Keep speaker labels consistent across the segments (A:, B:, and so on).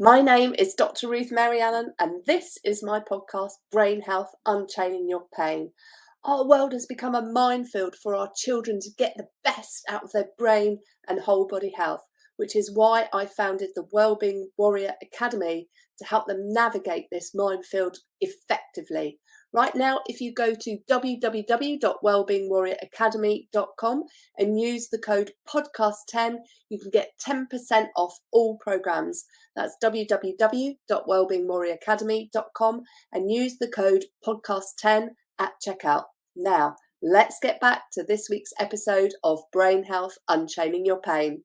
A: My name is Dr. Ruth Mary Allen, and this is my podcast, Brain Health Unchaining Your Pain. Our world has become a minefield for our children to get the best out of their brain and whole body health, which is why I founded the Wellbeing Warrior Academy to help them navigate this minefield effectively. Right now, if you go to www.wellbeingwarrioracademy.com and use the code podcast10, you can get 10% off all programs. That's www.wellbeingwarrioracademy.com and use the code podcast10 at checkout. Now, let's get back to this week's episode of Brain Health Unchaining Your Pain.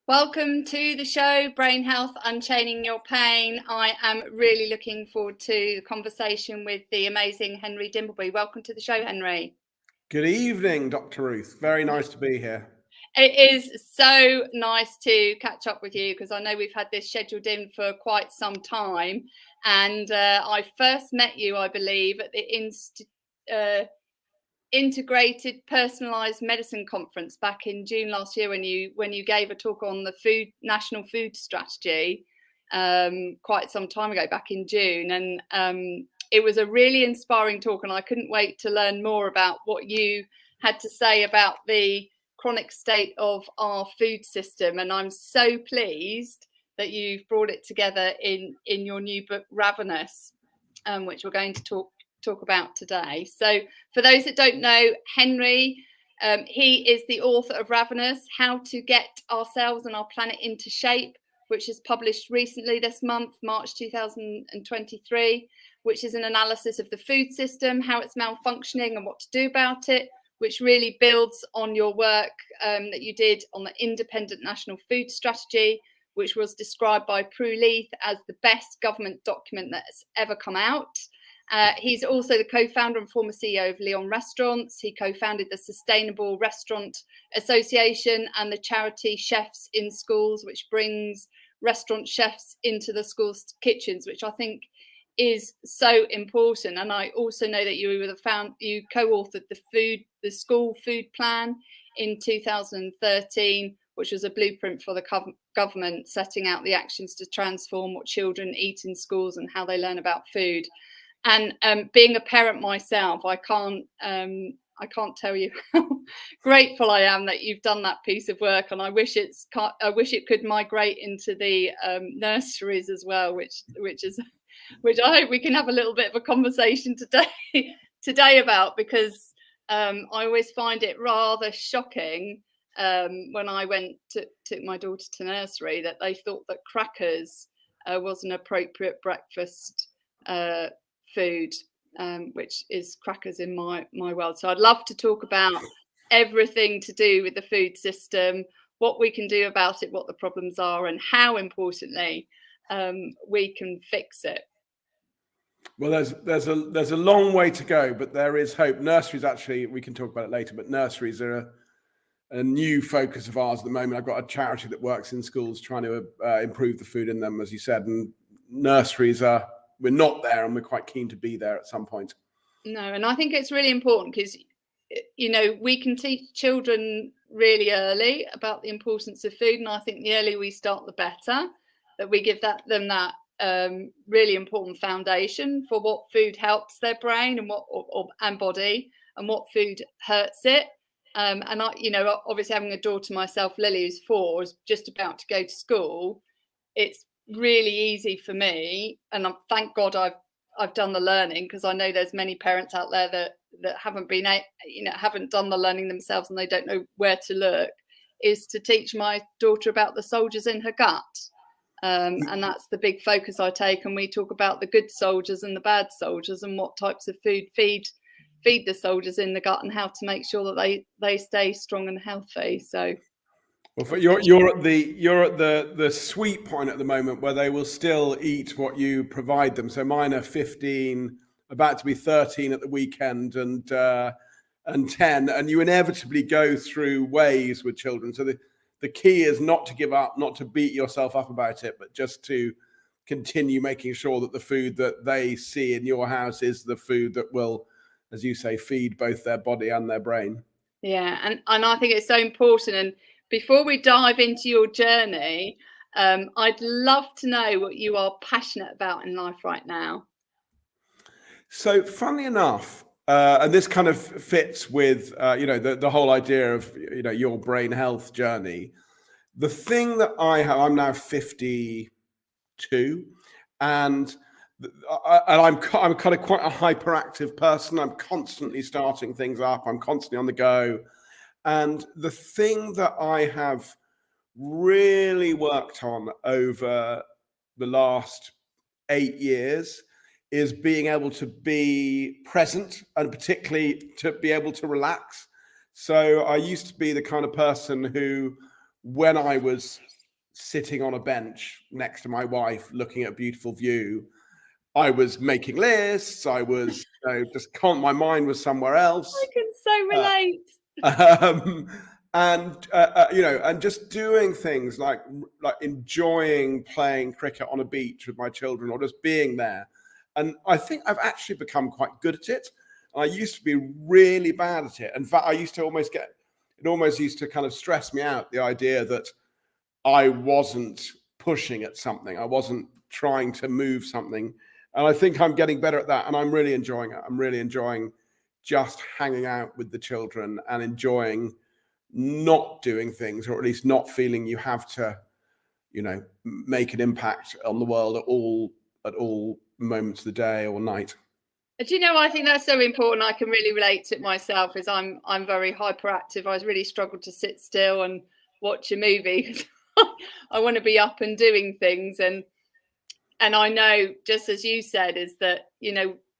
B: Welcome to the show, Brain Health Unchaining Your Pain. I am really looking forward to the conversation with the amazing Henry Dimbleby. Welcome to the show, Henry.
C: Good evening, Dr. Ruth. Very nice to be here.
B: It is so nice to catch up with you because I know we've had this scheduled in for quite some time. And I first met you, I believe, at the Integrated Personalised Medicine Conference back in June last year when you gave a talk on the national food strategy quite some time ago, back in June, and it was a really inspiring talk, and I couldn't wait to learn more about what you had to say about the chronic state of our food system. And I'm so pleased that you've brought it together in your new book Ravenous, which we're going to talk about today. So for those that don't know, Henry, he is the author of Ravenous, How to Get Ourselves and Our Planet into Shape, which is published recently this month, March 2023, which is an analysis of the food system, how it's malfunctioning and what to do about it, which really builds on your work that you did on the Independent National Food Strategy, which was described by Prue Leith as the best government document that's ever come out. He's also the co-founder and former CEO of Leon Restaurants. He co-founded the Sustainable Restaurant Association and the charity Chefs in Schools, which brings restaurant chefs into the schools' kitchens, which I think is so important. And I also know that you co-authored the school food plan in 2013, which was a blueprint for the government setting out the actions to transform what children eat in schools and how they learn about food. And being a parent myself, I can't tell you how grateful I am that you've done that piece of work. And I wish it could migrate into the nurseries as well, which I hope we can have a little bit of a conversation today about, because I always find it rather shocking when I took my daughter to nursery that they thought that crackers was an appropriate breakfast food, which is crackers in my world. So I'd love to talk about everything to do with the food system, what we can do about it, what the problems are, and how importantly we can fix it.
C: Well, there's a long way to go, but there is hope. Nurseries, actually, we can talk about it later, but nurseries are a new focus of ours at the moment. I've got a charity that works in schools trying to improve the food in them, as you said, and nurseries we're not there, and we're quite keen to be there at some point.
B: No, and I think it's really important because, we can teach children really early about the importance of food. And I think the earlier we start, the better, that we give them that really important foundation for what food helps their brain and body, and what food hurts it. And I, obviously having a daughter myself, Lily, who's 4, is just about to go to school. It's really easy for me, and thank God I've done the learning, because I know there's many parents out there that haven't done the learning themselves and they don't know where to look, is to teach my daughter about the soldiers in her gut, and that's the big focus I take. And we talk about the good soldiers and the bad soldiers, and what types of food feed the soldiers in the gut, and how to make sure that they stay strong and healthy. So
C: well, you're at the sweet point at the moment where they will still eat what you provide them. So mine are 15, about to be 13 at the weekend, and 10. And you inevitably go through waves with children. So the key is not to give up, not to beat yourself up about it, but just to continue making sure that the food that they see in your house is the food that will, as you say, feed both their body and their brain.
B: Yeah, and I think it's so important. And before we dive into your journey, I'd love to know what you are passionate about in life right now.
C: So, funnily enough, and this kind of fits with the whole idea of your brain health journey. The thing that I'm now 52, and I'm kind of quite a hyperactive person. I'm constantly starting things up. I'm constantly on the go. And the thing that I have really worked on over the last 8 years is being able to be present, and particularly to be able to relax. So I used to be the kind of person who, when I was sitting on a bench next to my wife looking at a beautiful view, I was making lists. I was my mind was somewhere else.
B: I can so relate.
C: And just doing things like enjoying playing cricket on a beach with my children, or just being there. And I think I've actually become quite good at it. I used to be really bad at it. In fact, I used to almost used to kind of stress me out, the idea that I wasn't pushing at something. I wasn't trying to move something. And I think I'm getting better at that. And I'm really enjoying it. I'm really enjoying just hanging out with the children and enjoying not doing things, or at least not feeling you have to, make an impact on the world at all moments of the day or night.
B: Do you know, I think that's so important. I can really relate to it myself, as I'm very hyperactive. I really struggle to sit still and watch a movie. I want to be up and doing things. And I know, just as you said, is that,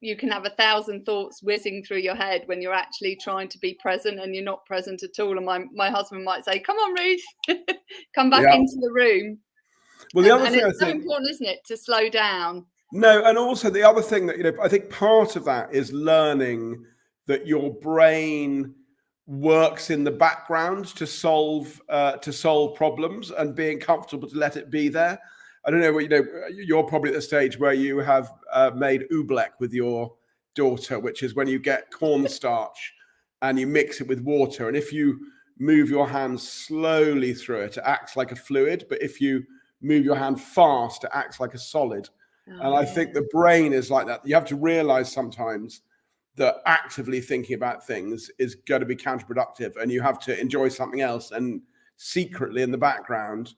B: you can have 1,000 thoughts whizzing through your head when you're actually trying to be present, and you're not present at all. And my husband might say, "Come on, Ruth, come back into the room."
C: Well, the other thing
B: it's so important, isn't it, to slow down?
C: No, and also the other thing that, I think part of that is learning that your brain works in the background to solve problems, and being comfortable to let it be there. I don't know, you're probably at the stage where you have made oobleck with your daughter, which is when you get cornstarch and you mix it with water. And if you move your hand slowly through it, it acts like a fluid. But if you move your hand fast, it acts like a solid. And I think the brain is like that. You have to realize sometimes that actively thinking about things is going to be counterproductive, and you have to enjoy something else. And secretly in the background,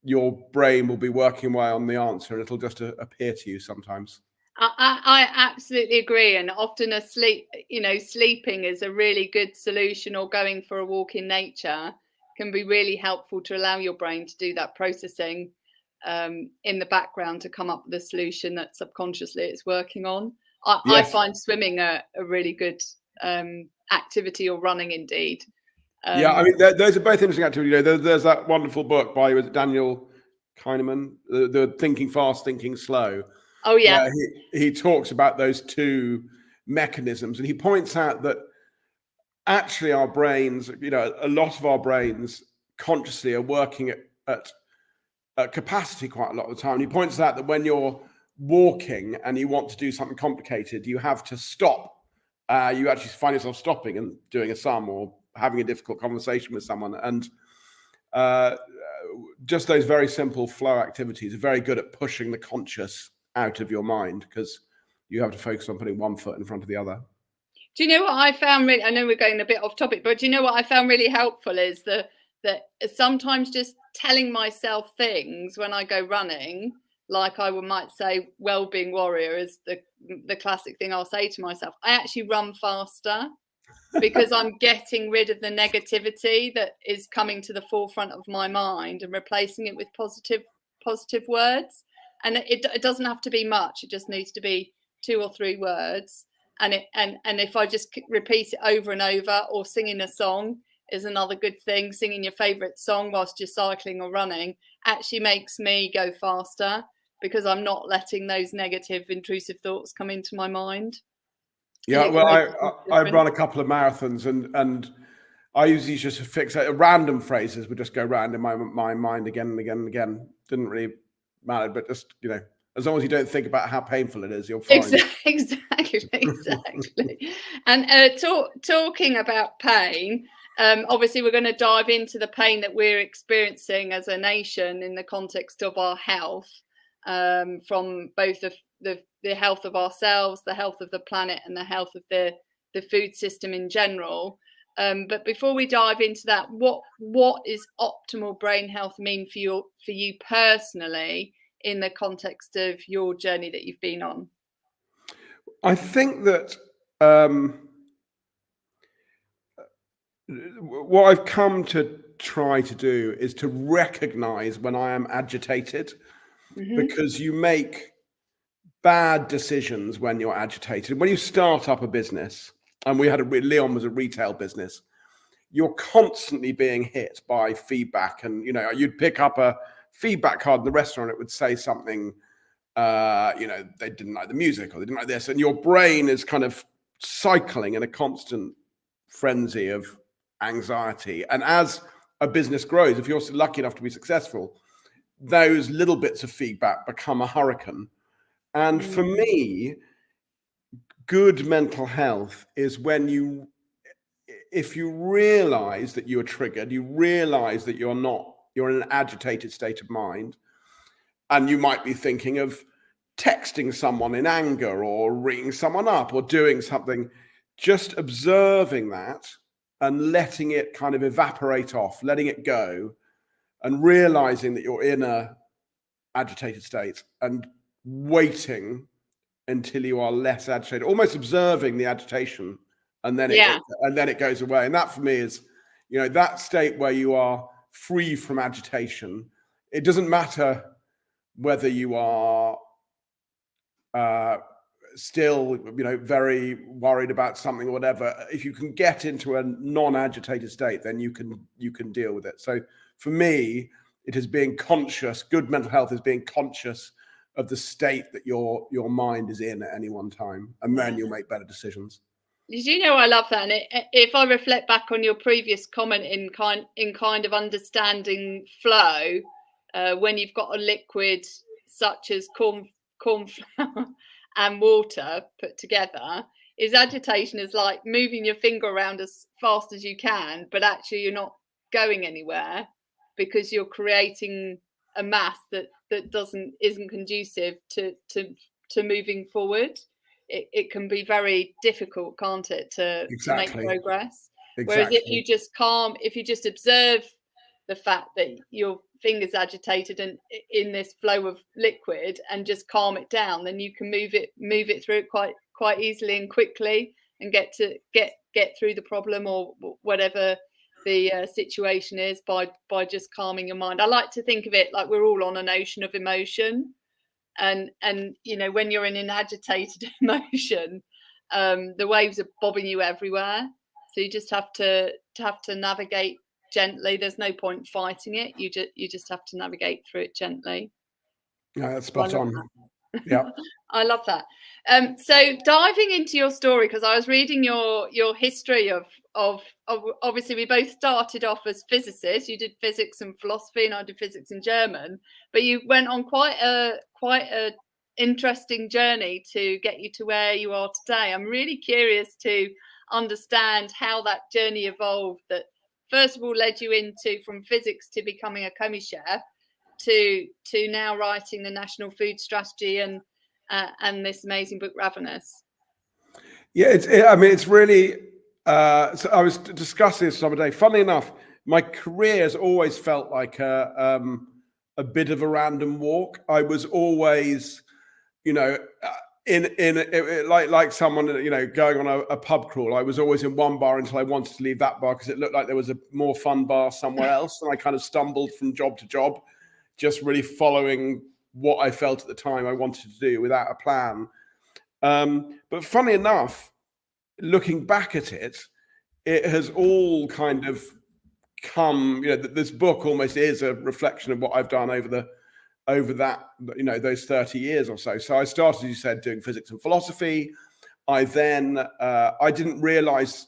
C: your brain will be working away on the answer, and it'll just appear to you sometimes.
B: I absolutely agree. And often sleeping is a really good solution, or going for a walk in nature can be really helpful to allow your brain to do that processing in the background, to come up with a solution that subconsciously it's working on. I find swimming a really good activity, or running indeed.
C: I mean, those are both interesting activities. There's that wonderful book by Daniel Kahneman, the Thinking Fast, Thinking Slow.
B: Oh yeah.
C: He talks about those two mechanisms, and he points out that actually our brains, a lot of our brains consciously are working at capacity quite a lot of the time. And he points out that when you're walking and you want to do something complicated, you have to stop. You actually find yourself stopping and doing a sum, or having a difficult conversation with someone. And just those very simple flow activities are very good at pushing the conscious out of your mind, because you have to focus on putting one foot in front of the other.
B: Do you know what I found I know we're going a bit off topic, but do you know what I found really helpful is that sometimes just telling myself things when I go running, like I might say, well-being warrior is the classic thing I'll say to myself. I actually run faster because I'm getting rid of the negativity that is coming to the forefront of my mind, and replacing it with positive words. And it doesn't have to be much. It just needs to be 2 or 3 words. And if I just repeat it over and over, or singing a song is another good thing. Singing your favorite song whilst you're cycling or running actually makes me go faster, because I'm not letting those negative, intrusive thoughts come into my mind.
C: Yeah, well, I've run a couple of marathons, and I usually just fix random phrases would just go round in my mind again and again and again. Didn't really matter, but just As long as you don't think about how painful it is, you're fine.
B: Exactly. And talking about pain, obviously we're going to dive into the pain that we're experiencing as a nation in the context of our health, from both the health of ourselves, the health of the planet, and the health of the food system in general. But before we dive into that, what is optimal brain health mean for you personally in the context of your journey that you've been on?
C: I think that what I've come to try to do is to recognize when I am agitated, because you make bad decisions when you're agitated. When you start up a business, and Leon was a retail business, you're constantly being hit by feedback, and you'd pick up a feedback card in the restaurant, it would say something, they didn't like the music, or they didn't like this, and your brain is kind of cycling in a constant frenzy of anxiety. And as a business grows, if you're lucky enough to be successful, those little bits of feedback become a hurricane. And for me, good mental health is if you realize that you are triggered, you realize that you're in an agitated state of mind, and you might be thinking of texting someone in anger or ringing someone up or doing something, just observing that and letting it kind of evaporate off, letting it go, and realizing that you're in a agitated state and waiting until you are less agitated, almost observing the agitation, and then it goes away. And that for me is, that state where you are free from agitation. It doesn't matter whether you are still, very worried about something or whatever. If you can get into a non-agitated state, then you can deal with it. So for me, it is being conscious. Good mental health is being conscious of the state that your mind is in at any one time, and then you'll make better decisions.
B: I love that. And if I reflect back on your previous comment in kind of understanding flow, when you've got a liquid such as corn flour and water put together, is agitation is like moving your finger around as fast as you can, but actually you're not going anywhere because you're creating a mass that isn't conducive to moving forward. It can be very difficult, can't it, to make progress?
C: Exactly.
B: Whereas if you just observe the fact that your finger's agitated and in this flow of liquid, and just calm it down, then you can move it through it quite easily and quickly, and get through the problem or whatever the situation is by just calming your mind. I like to think of it like we're all on an ocean of emotion. And when you're in an agitated emotion, the waves are bobbing you everywhere, so you just have to navigate gently. There's no point fighting it. You just have to navigate through it gently.
C: Yeah, that's spot on. Yeah.
B: I love that. So diving into your story, because I was reading your history of obviously we both started off as physicists. You did physics and philosophy, and I did physics and German. But you went on quite a interesting journey to get you to where you are today. I'm really curious to understand how that journey evolved. That first of all led you from physics to becoming a commis chef, to now writing the National Food Strategy and this amazing book Ravenous.
C: Yeah, it's really. So I was discussing this the other day. Funnily enough, my career has always felt like a bit of a random walk. I was always, like someone, going on a pub crawl. I was always in one bar until I wanted to leave that bar because it looked like there was a more fun bar somewhere else, and I kind of stumbled from job to job, just really following what I felt at the time I wanted to do without a plan. But funny enough, looking back at it, it has all kind of come, this book almost is a reflection of what I've done over that, those 30 years or so. So I started, as you said, doing physics and philosophy. I then, I didn't realize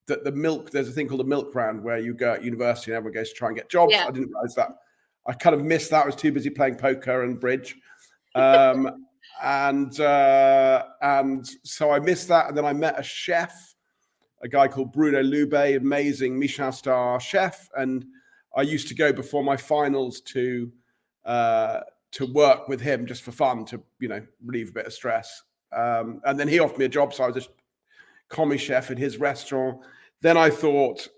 C: that there's a thing called the milk round where you go at university and everyone goes to try and get jobs. Yeah. I didn't realize that. I kind of missed that. I was too busy playing poker and bridge. And so I missed that. And then I met a chef, a guy called Bruno Lube, amazing Michelin star chef. And I used to go before my finals to work with him just for fun, to, relieve a bit of stress. And then he offered me a job. So I was a commis chef in his restaurant. Then I thought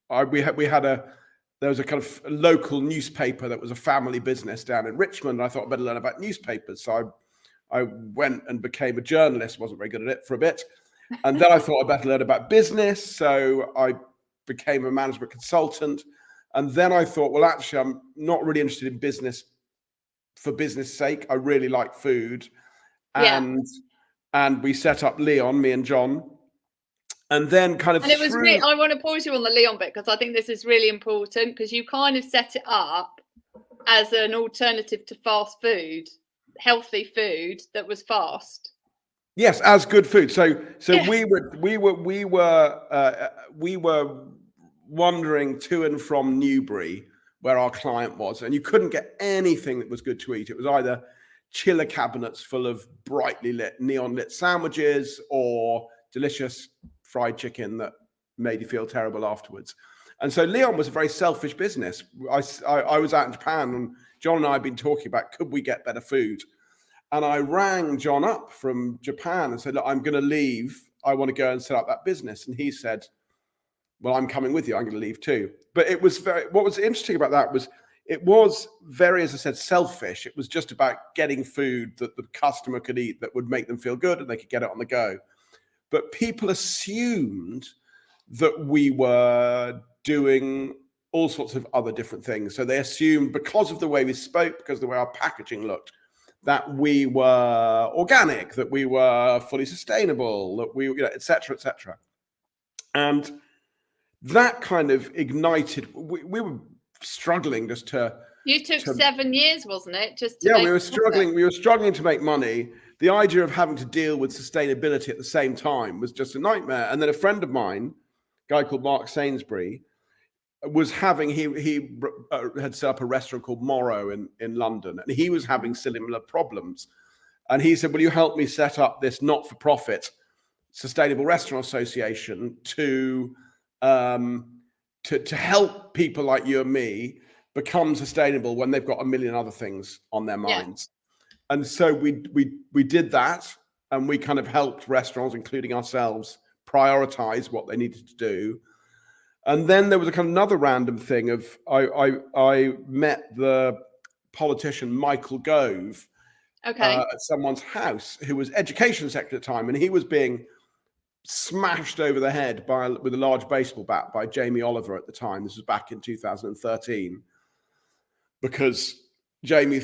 C: there was a kind of local newspaper that was a family business down in Richmond. I thought I'd better learn about newspapers. So I went and became a journalist, wasn't very good at it for a bit. And then I thought I'd better learn about business. So I became a management consultant. And then I thought, well, actually, I'm not really interested in business for business sake. I really like food. And we set up Leon, me and John. And then kind of
B: and it was really, I want to pause you on the Leon bit, because I think this is really important, because you kind of set it up as an alternative to fast food, healthy food that was fast.
C: Yes, as good food. So we were wandering to and from Newbury, where our client was, and you couldn't get anything that was good to eat. It was either chiller cabinets full of brightly lit, neon lit sandwiches, or delicious fried chicken that made you feel terrible afterwards. And so Leon was a very selfish business. I was out in Japan, and John and I had been talking about, could we get better food? And I rang John up from Japan and said, look, I'm going to leave. I want to go and set up that business. And he said, well, I'm coming with you. I'm going to leave too. But it was what was interesting about that was, it was very, as I said, selfish. It was just about getting food that the customer could eat that would make them feel good and they could get it on the go. But people assumed that we were doing all sorts of other different things. So they assumed, because of the way we spoke, because of the way our packaging looked, that we were organic, that we were fully sustainable, that we, et cetera, et cetera. And that kind of ignited, we were struggling just to...
B: You took 7 years, wasn't it? Just to
C: we were struggling to make money. The idea of having to deal with sustainability at the same time was just a nightmare. And then a friend of mine, a guy called Mark Sainsbury, was having, he had set up a restaurant called Morrow in London, and he was having similar problems. And he said, will you help me set up this not-for-profit Sustainable Restaurant Association to help people like you and me become sustainable when they've got a million other things on their minds. And so we did that, and we kind of helped restaurants, including ourselves, prioritize what they needed to do. And then there was a kind of another random thing of, I met the politician Michael Gove at someone's house, who was education secretary at the time, and he was being smashed over the head with a large baseball bat by Jamie Oliver at the time. This was back in 2013, because Jamie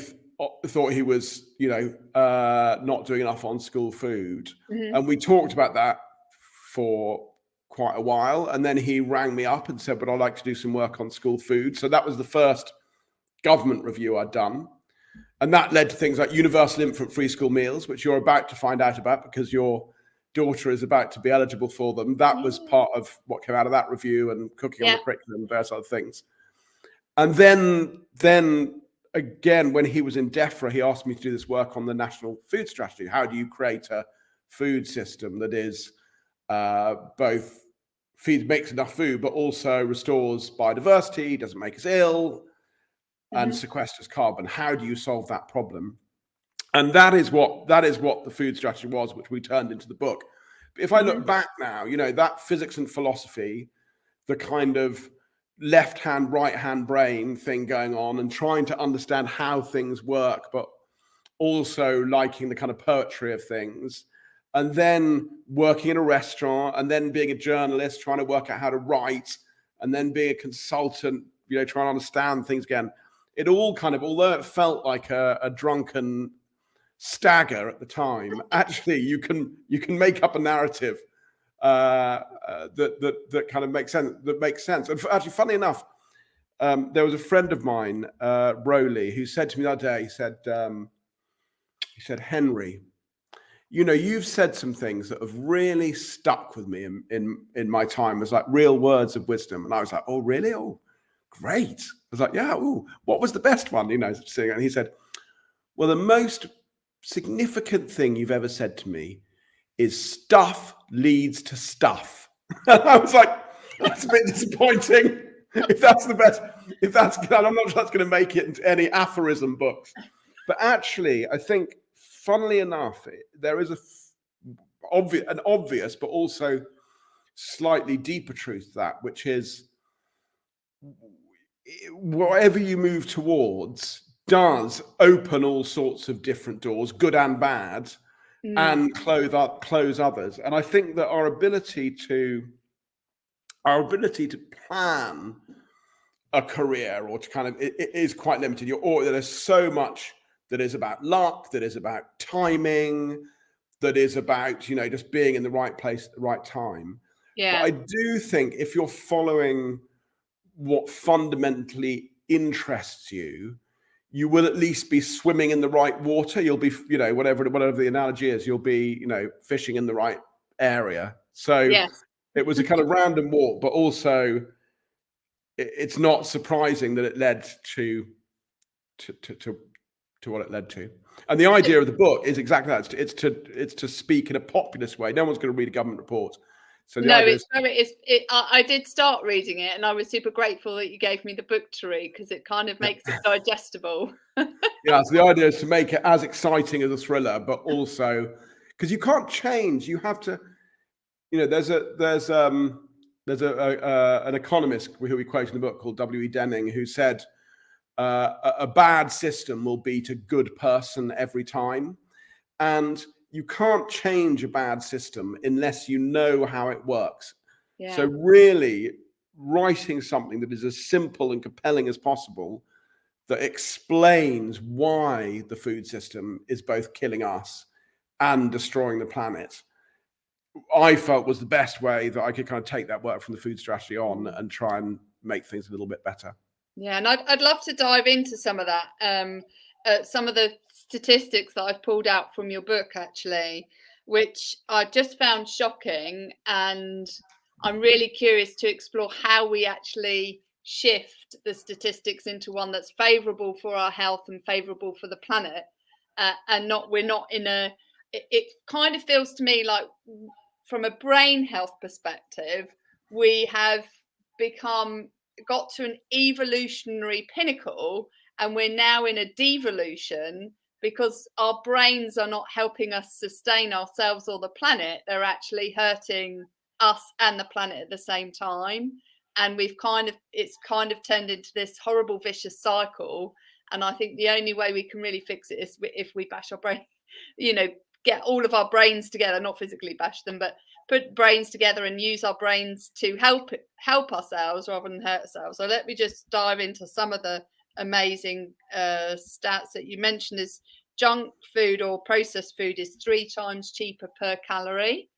C: thought he was, not doing enough on school food. Mm-hmm. And we talked about that for quite a while. And then he rang me up and said, but I'd like to do some work on school food. So that was the first government review I'd done. And that led to things like universal infant free school meals, which you're about to find out about because your daughter is about to be eligible for them. That was part of what came out of that review, and cooking on the curriculum and various other things. And then again, when he was in DEFRA, he asked me to do this work on the national food strategy. How do you create a food system that is both makes enough food, but also restores biodiversity, doesn't make us ill, and sequesters carbon? How do you solve that problem? And that is what the food strategy was, which we turned into the book. But if I look back now, that physics and philosophy, the kind of left hand, right hand brain thing going on, and trying to understand how things work, but also liking the kind of poetry of things, and then working in a restaurant, and then being a journalist, trying to work out how to write, and then being a consultant, trying to understand things again. It all kind of, although it felt like a drunken stagger at the time, actually you can make up a narrative that kind of makes sense. And actually, funny enough, there was a friend of mine, Rowley, who said to me the other day, he said, Henry, you've said some things that have really stuck with me in my time as like real words of wisdom. And I was like, oh, really? Oh, great. I was like, yeah. Ooh, what was the best one? And he said, Well, the most significant thing you've ever said to me is stuff leads to stuff. And I was like, that's a bit disappointing. If that's the best, I'm not sure that's going to make it into any aphorism books. But actually, I think, funnily enough, there is an obvious, but also slightly deeper truth to that, which is whatever you move towards does open all sorts of different doors, good and bad, and close others. And I think that our ability to plan a career or to kind of it is quite limited. There's so much that is about luck, that is about timing, that is about just being in the right place at the right time.
B: Yeah.
C: But I do think if you're following what fundamentally interests you, you will at least be swimming in the right water. You'll be, whatever the analogy is, you'll be, fishing in the right area. So
B: yes.
C: It was a kind of random walk, but also it's not surprising that it led to what it led to. And the idea of the book is exactly that. It's to speak in a populist way. No one's going to read a government report. So
B: I did start reading it, and I was super grateful that you gave me the book to read, because it kind of makes it digestible.
C: Yeah, so the idea is to make it as exciting as a thriller, but also because you can't change. You have to, there's an economist who we quote in the book called W.E. Deming, who said a bad system will beat a good person every time, and you can't change a bad system unless you know how it works. Yeah. So really writing something that is as simple and compelling as possible, that explains why the food system is both killing us and destroying the planet, I felt was the best way that I could kind of take that work from the food strategy on and try and make things a little bit better.
B: Yeah, and I'd love to dive into some of that. Some of the statistics that I've pulled out from your book, actually, which I just found shocking, and I'm really curious to explore how we actually shift the statistics into one that's favourable for our health and favourable for the planet, and we're not in a. It kind of feels to me like, from a brain health perspective, we have got to an evolutionary pinnacle, and we're now in a devolution, because our brains are not helping us sustain ourselves or the planet. They're actually hurting us and the planet at the same time, and it's kind of turned into this horrible vicious cycle. And I think the only way we can really fix it is if we bash our brain, get all of our brains together, not physically bash them, but put brains together and use our brains to help ourselves rather than hurt ourselves. So let me just dive into some of the amazing stats that you mentioned. Is junk food or processed food is 3 times cheaper per calorie,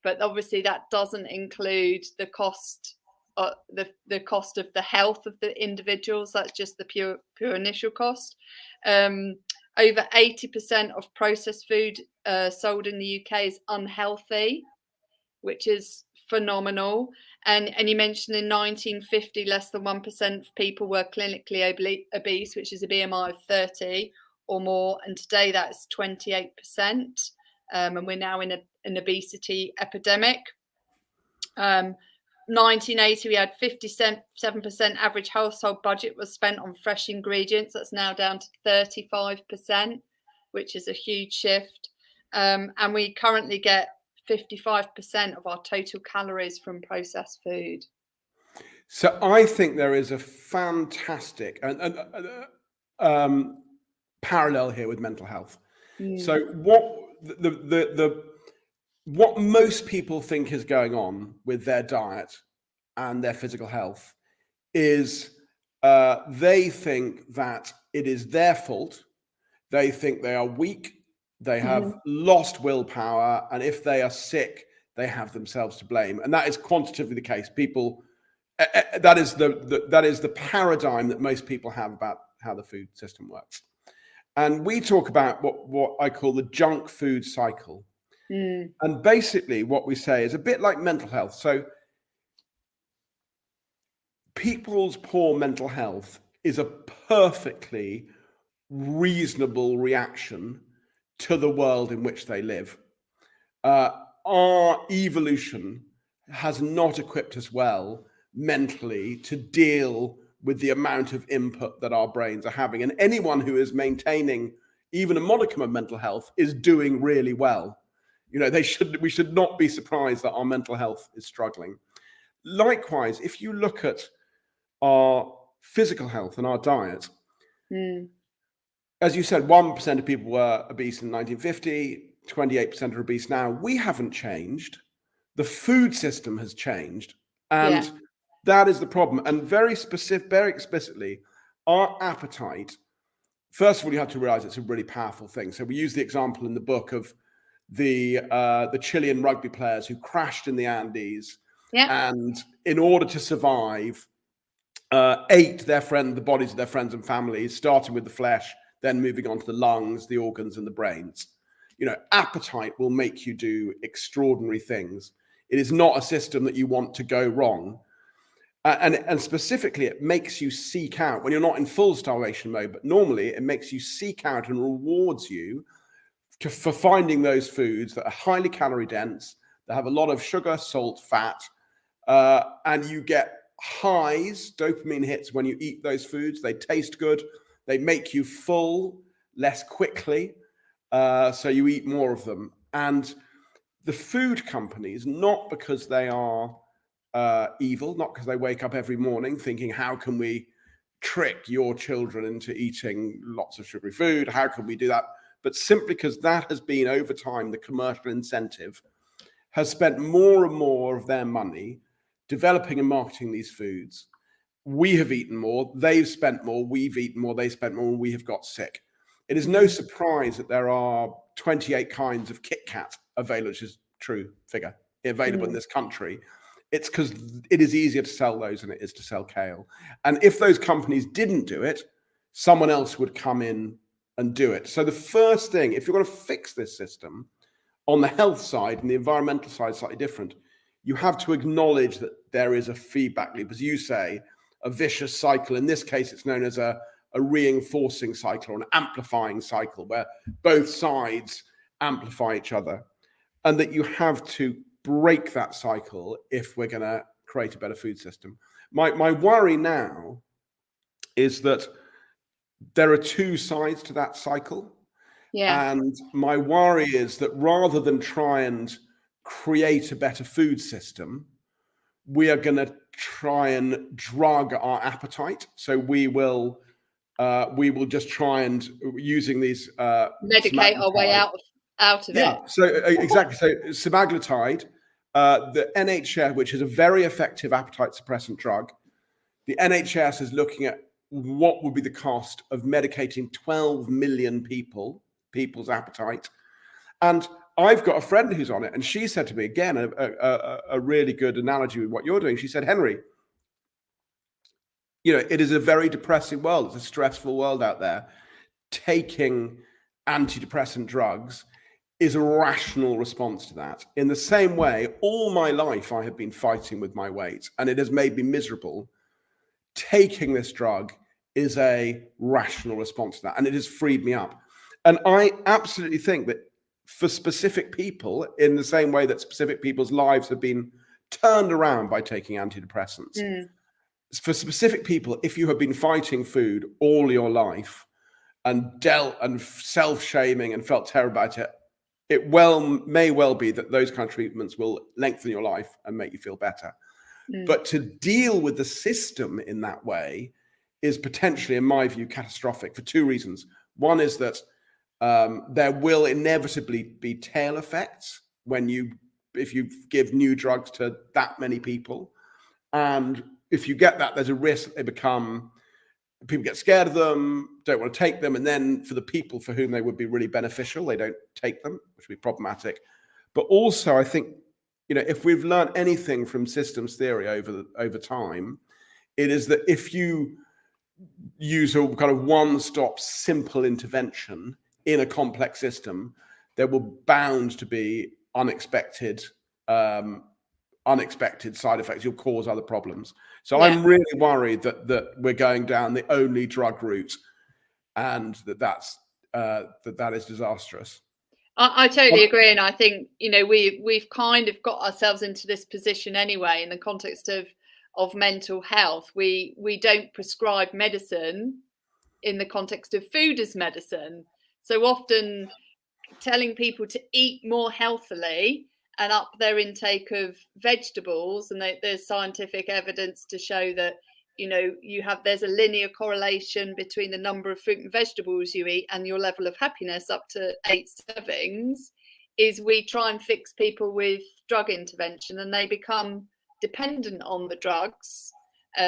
B: but obviously that doesn't include the cost the cost of the health of the individuals. That's just the pure initial cost. Over 80% of processed food sold in the UK is unhealthy, which is phenomenal. And you mentioned in 1950, less than 1% of people were clinically obese, which is a BMI of 30 or more. And today that's 28%. And we're now in an obesity epidemic. 1980, we had 57% average household budget was spent on fresh ingredients. That's now down to 35%, which is a huge shift. And we currently get 55% of our total calories from processed food.
C: So I think there is a fantastic parallel here with mental health. So what most people think is going on with their diet and their physical health is they think that it is their fault. They think they are weak. They have lost willpower. And if they are sick, they have themselves to blame. And that is quantitatively the case. People, that is the paradigm that most people have about how the food system works. And we talk about what I call the junk food cycle. And basically what we say is a bit like mental health. So people's poor mental health is a perfectly reasonable reaction to the world in which they live. Our evolution has not equipped us well mentally to deal with the amount of input that our brains are having. And anyone who is maintaining even a modicum of mental health is doing really well. You know, we should not be surprised that our mental health is struggling. Likewise, if you look at our physical health and our diet, as you said, 1% of people were obese in 1950, 28% are obese now. We haven't changed. The food system has changed. And that is the problem. And very explicitly, our appetite, first of all, you have to realize it's a really powerful thing. So we use the example in the book of the Chilean rugby players who crashed in the Andes, and in order to survive, ate the bodies of their friends and families, starting with the flesh, then moving on to the lungs, the organs, and the brains. You know, appetite will make you do extraordinary things. It is not a system that you want to go wrong. And specifically, it makes you seek out, when you're not in full starvation mode, but normally it makes you seek out and rewards you for finding those foods that are highly calorie dense, that have a lot of sugar, salt, fat, and you get highs, dopamine hits when you eat those foods. They taste good. They make you full less quickly, so you eat more of them. And the food companies, not because they are evil, not because they wake up every morning thinking, how can we trick your children into eating lots of sugary food? How can we do that? But simply because that has been, over time, the commercial incentive has spent more and more of their money developing and marketing these foods. We have eaten more, they've spent more, we've eaten more, they spent more, and we have got sick. It is no surprise that there are 28 kinds of Kit Kat available, which is true figure, available in this country. It's because it is easier to sell those than it is to sell kale. And if those companies didn't do it, someone else would come in and do it. So the first thing, if you're going to fix this system, on the health side and the environmental side, slightly different, you have to acknowledge that there is a feedback loop, as you say, a vicious cycle. In this case, it's known as a reinforcing cycle or an amplifying cycle, where both sides amplify each other, and that you have to break that cycle if we're going to create a better food system. My worry now is that there are two sides to that cycle. And my worry is that rather than try and create a better food system, we are going to try and drug our appetite. So we will just try and, using these
B: medicate our way out of it.
C: So exactly. So semaglutide, the NHS, which is a very effective appetite suppressant drug, the NHS is looking at what would be the cost of medicating 12 million people's appetite. And I've got a friend who's on it, and she said to me, again, a really good analogy with what you're doing. She said, Henry, you know, it is a very depressing world. It's a stressful world out there. Taking antidepressant drugs is a rational response to that. In the same way, all my life I have been fighting with my weight, and it has made me miserable. Taking this drug is a rational response to that, and it has freed me up. And I absolutely think that for specific people, in the same way that specific people's lives have been turned around by taking antidepressants, for specific people, if you have been fighting food all your life and dealt and self-shaming and felt terrible about it, it may well be that those kind of treatments will lengthen your life and make you feel better. But to deal with the system in that way is potentially, in my view, catastrophic for two reasons. One is that there will inevitably be tail effects if you give new drugs to that many people. And if you get that, there's a risk that people get scared of them, don't want to take them. And then for the people for whom they would be really beneficial, they don't take them, which would be problematic. But also, I think, you know, if we've learned anything from systems theory over time, it is that if you use a kind of one-stop simple intervention in a complex system, there will bound to be unexpected side effects. You'll cause other problems. So I'm really worried that we're going down the only drug route and that is disastrous.
B: I totally agree, and I think we've kind of got ourselves into this position anyway in the context of mental health. We don't prescribe medicine in the context of food as medicine. So often telling people to eat more healthily and up their intake of vegetables, and there's scientific evidence to show that there's a linear correlation between the number of fruit and vegetables you eat and your level of happiness up to 8 servings, is we try and fix people with drug intervention, and they become dependent on the drugs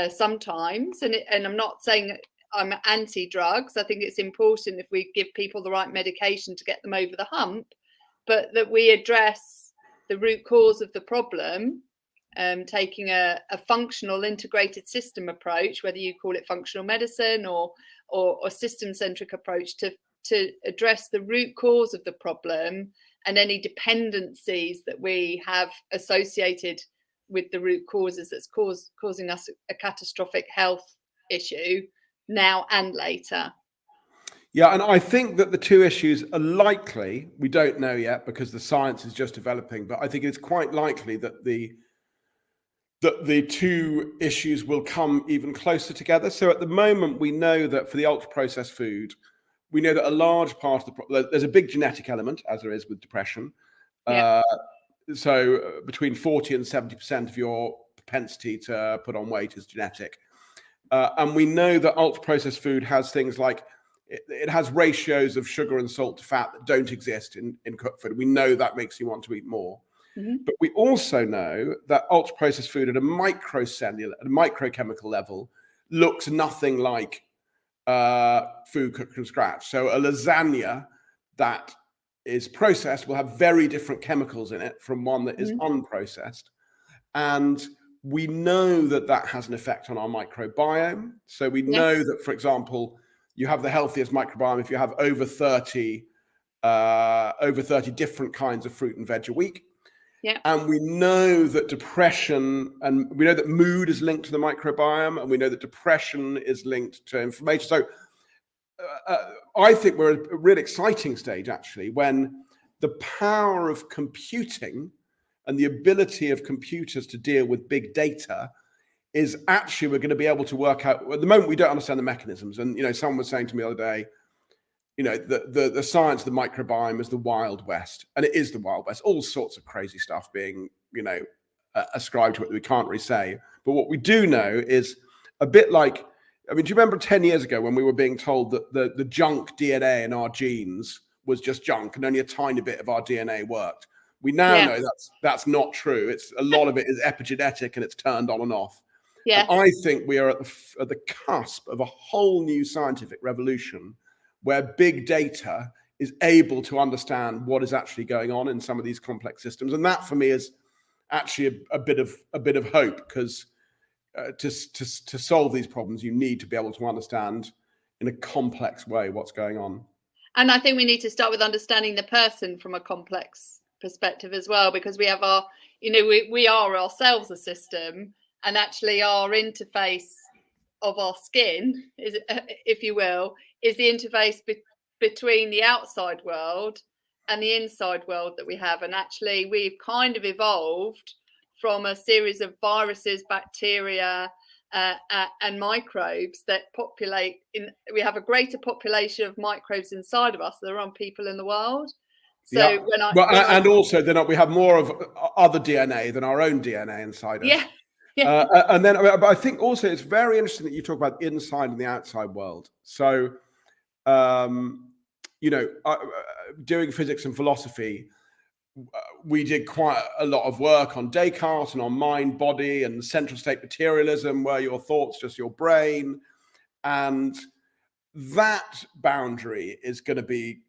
B: sometimes. And I'm not saying I'm anti-drugs. I think it's important if we give people the right medication to get them over the hump, but that we address the root cause of the problem, taking a functional integrated system approach, whether you call it functional medicine or system-centric approach, to address the root cause of the problem and any dependencies that we have associated with the root causes that's causing us a catastrophic health issue now and later.
C: Yeah, and I think that the two issues are likely, we don't know yet because the science is just developing, but I think it's quite likely that the two issues will come even closer together. So at the moment, we know that for the ultra-processed food, we know that a large part of the problem, there's a big genetic element, as there is with depression.
B: Yeah.
C: So between 40 and 70% of your propensity to put on weight is genetic. And we know that ultra-processed food has things like, it has ratios of sugar and salt to fat that don't exist in cooked food. We know that makes you want to eat more.
B: Mm-hmm.
C: But we also know that ultra-processed food at a microchemical level looks nothing like food cooked from scratch. So a lasagna that is processed will have very different chemicals in it from one that is unprocessed. And we know that has an effect on our microbiome. So we know that, for example, you have the healthiest microbiome if you have over 30 different kinds of fruit and veg a week.
B: Yeah.
C: And we know that depression, and we know that mood is linked to the microbiome, and we know that depression is linked to inflammation. So I think we're at a really exciting stage, actually, when the power of computing and the ability of computers to deal with big data is actually, we're going to be able to work out. At the moment, we don't understand the mechanisms. And, someone was saying to me the other day, the science of the microbiome is the Wild West, and it is the Wild West. All sorts of crazy stuff being, ascribed to it that we can't really say. But what we do know is a bit like, do you remember 10 years ago when we were being told that the junk DNA in our genes was just junk and only a tiny bit of our DNA worked? We now know that's not true. It's a lot of it is epigenetic and it's turned on and off. Yeah. And I think we are at the cusp of a whole new scientific revolution where big data is able to understand what is actually going on in some of these complex systems. And that for me is actually a bit of hope, because to solve these problems, you need to be able to understand in a complex way what's going on.
B: And I think we need to start with understanding the person from a complex perspective as well, because we have we are ourselves a system, and actually our interface of our skin is, if you will, is the interface between the outside world and the inside world that we have. And actually we've kind of evolved from a series of viruses, bacteria, and microbes that populate we have a greater population of microbes inside of us than there are people in the world. So
C: also then we have more of other DNA than our own DNA inside us.
B: Yeah.
C: And then, but I think also it's very interesting that you talk about the inside and the outside world. So, doing physics and philosophy, we did quite a lot of work on Descartes and on mind, body, and central state materialism, where your thoughts just your brain, and that boundary is going to be,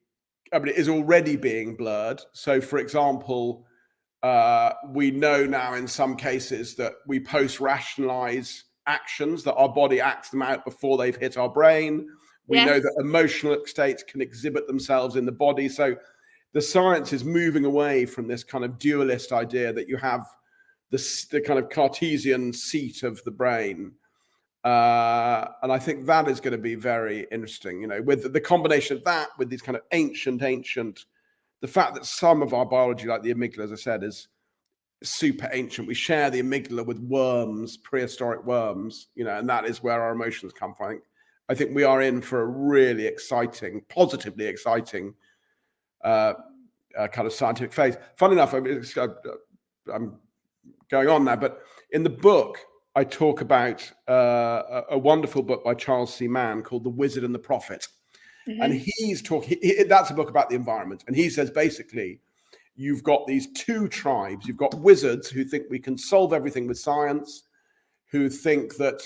C: it is already being blurred. So, for example, we know now in some cases that we post-rationalize actions, that our body acts them out before they've hit our brain. We know that emotional states can exhibit themselves in the body. So the science is moving away from this kind of dualist idea that you have the kind of Cartesian seat of the brain, And I think that is going to be very interesting, you know, with the combination of that, with these kind of ancient, the fact that some of our biology, like the amygdala, as I said, is super ancient. We share the amygdala with worms, prehistoric worms, you know, and that is where our emotions come from. I think we are in for a really exciting, positively exciting kind of scientific phase. Funny enough, I'm going on now, but in the book, I talk about a wonderful book by Charles C. Mann called The Wizard and the Prophet. Mm-hmm. And he's talking, that's a book about the environment. And he says, basically, you've got these two tribes. You've got wizards who think we can solve everything with science, who think that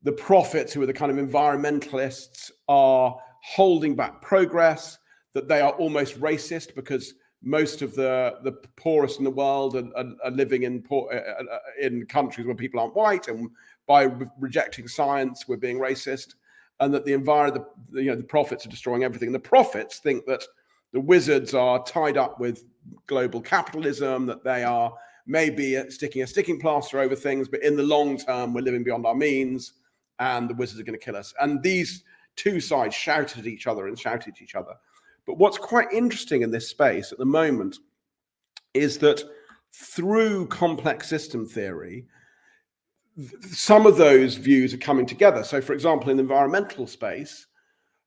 C: the prophets, who are the kind of environmentalists, are holding back progress, that they are almost racist because most of the poorest in the world are living in countries where people aren't white, and by rejecting science, we're being racist, and that the prophets are destroying everything. The prophets think that the wizards are tied up with global capitalism, that they are maybe sticking a sticking plaster over things, but in the long term, we're living beyond our means, and the wizards are going to kill us. And these two sides shouted at each other. But what's quite interesting in this space at the moment is that through complex system theory, some of those views are coming together. So, for example, in the environmental space,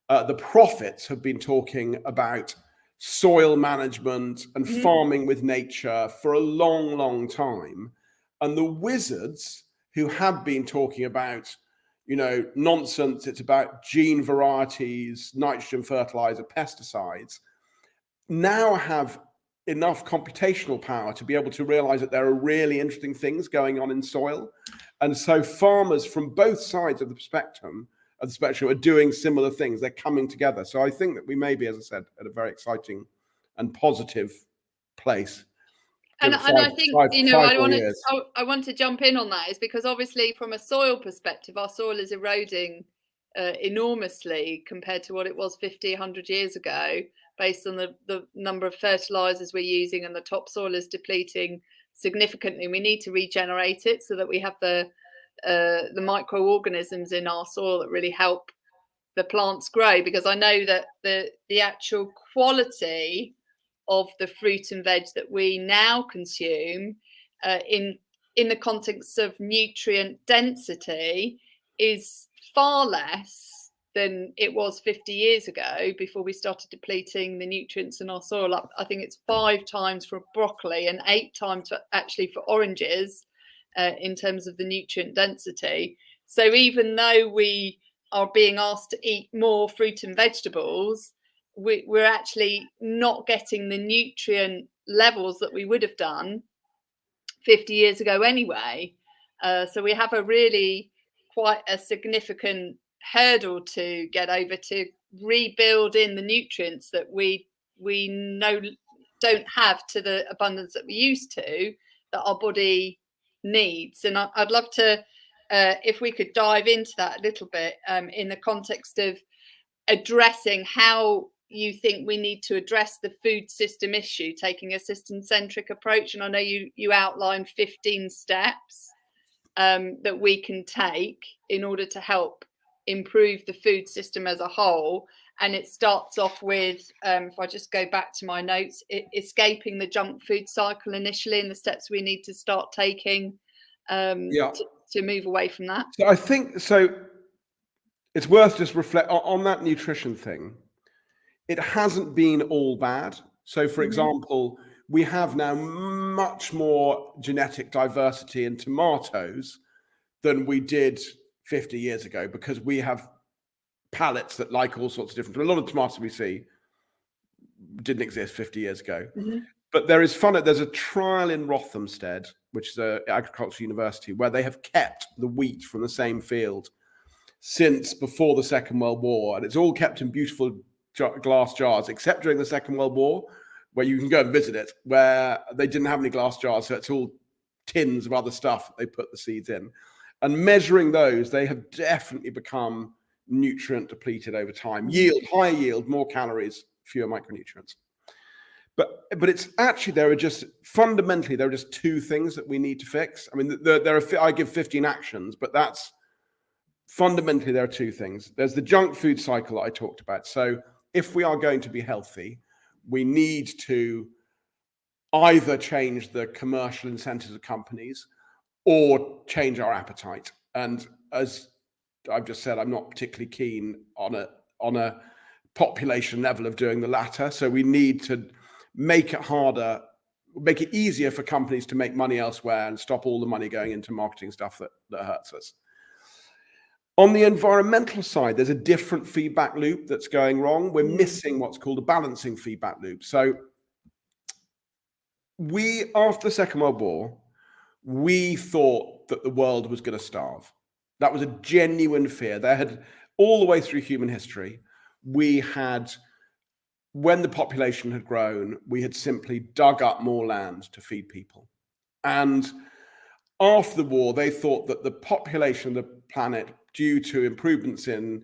C: the prophets have been talking about soil management and farming with nature for a long, long time. And the wizards, who have been talking about, you know, nonsense, it's about gene varieties, nitrogen fertilizer, pesticides, now have enough computational power to be able to realize that there are really interesting things going on in soil. And so farmers from both sides of the spectrum are doing similar things. They're coming together. So I think that we may be, as I said, at a very exciting and positive place.
B: And I think, you know, I want to jump in on that, is because obviously from a soil perspective, our soil is eroding enormously compared to what it was 50, 100 years ago, based on the number of fertilizers we're using, and the topsoil is depleting significantly. We need to regenerate it so that we have the microorganisms in our soil that really help the plants grow, because I know that the actual quality of the fruit and veg that we now consume in the context of nutrient density is far less than it was 50 years ago, before we started depleting the nutrients in our soil. I think it's 5 times for broccoli and 8 times for oranges in terms of the nutrient density. So even though we are being asked to eat more fruit and vegetables, we're actually not getting the nutrient levels that we would have done 50 years ago anyway. So we have a really quite a significant hurdle to get over to rebuild in the nutrients that we know don't have to the abundance that we used to, that our body needs. And I'd love to, if we could dive into that a little bit in the context of addressing how you think we need to address the food system issue, taking a system-centric approach. And I know you outlined 15 steps that we can take in order to help improve the food system as a whole. And it starts off with, if I just go back to my notes, escaping the junk food cycle initially, and the steps we need to start taking to move away from that.
C: So I think, it's worth just reflect on that nutrition thing. It hasn't been all bad. So, for example, we have now much more genetic diversity in tomatoes than we did 50 years ago, because we have palates that like all sorts of different. A lot of tomatoes we see didn't exist 50 years ago. But there's a trial in Rothamsted, which is an agricultural university, where they have kept the wheat from the same field since before the Second World War, and it's all kept in beautiful glass jars, except during the Second World War, where you can go and visit it, where they didn't have any glass jars, so it's all tins of other stuff that they put the seeds in. And measuring those, they have definitely become nutrient depleted over time. High yield, more calories, fewer micronutrients. But it's actually, there are just 2 things that we need to fix. I mean, I give 15 actions, but that's fundamentally, there are two things. There's the junk food cycle that I talked about. So if we are going to be healthy, we need to either change the commercial incentives of companies or change our appetite. And as I've just said, I'm not particularly keen on a population level of doing the latter. So we need to make it harder, make it easier for companies to make money elsewhere and stop all the money going into marketing stuff that hurts us. On the environmental side, there's a different feedback loop that's going wrong. We're missing what's called a balancing feedback loop. So after the Second World War, we thought that the world was going to starve. That was a genuine fear. There had, all the way through human history, when the population had grown, we had simply dug up more land to feed people. And after the war, they thought that the population of the planet, due to improvements in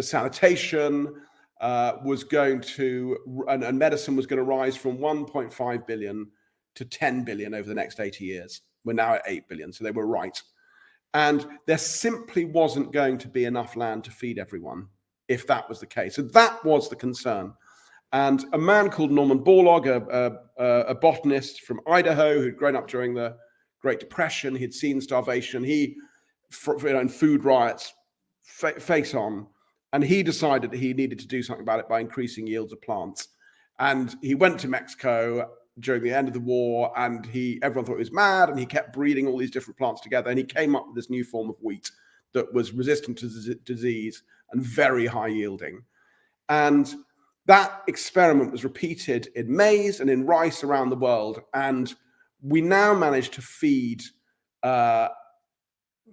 C: sanitation, was going to, and medicine was going to rise from 1.5 billion to 10 billion over the next 80 years. We're now at 8 billion, so they were right. And there simply wasn't going to be enough land to feed everyone if that was the case. So that was the concern. And a man called Norman Borlaug, a botanist from Idaho who'd grown up during the Great Depression, he'd seen starvation, and food riots face on, and he decided that he needed to do something about it by increasing yields of plants. And he went to Mexico during the end of the war, and everyone thought he was mad, and he kept breeding all these different plants together, and he came up with this new form of wheat that was resistant to disease and very high yielding. And that experiment was repeated in maize and in rice around the world, and we now manage to feed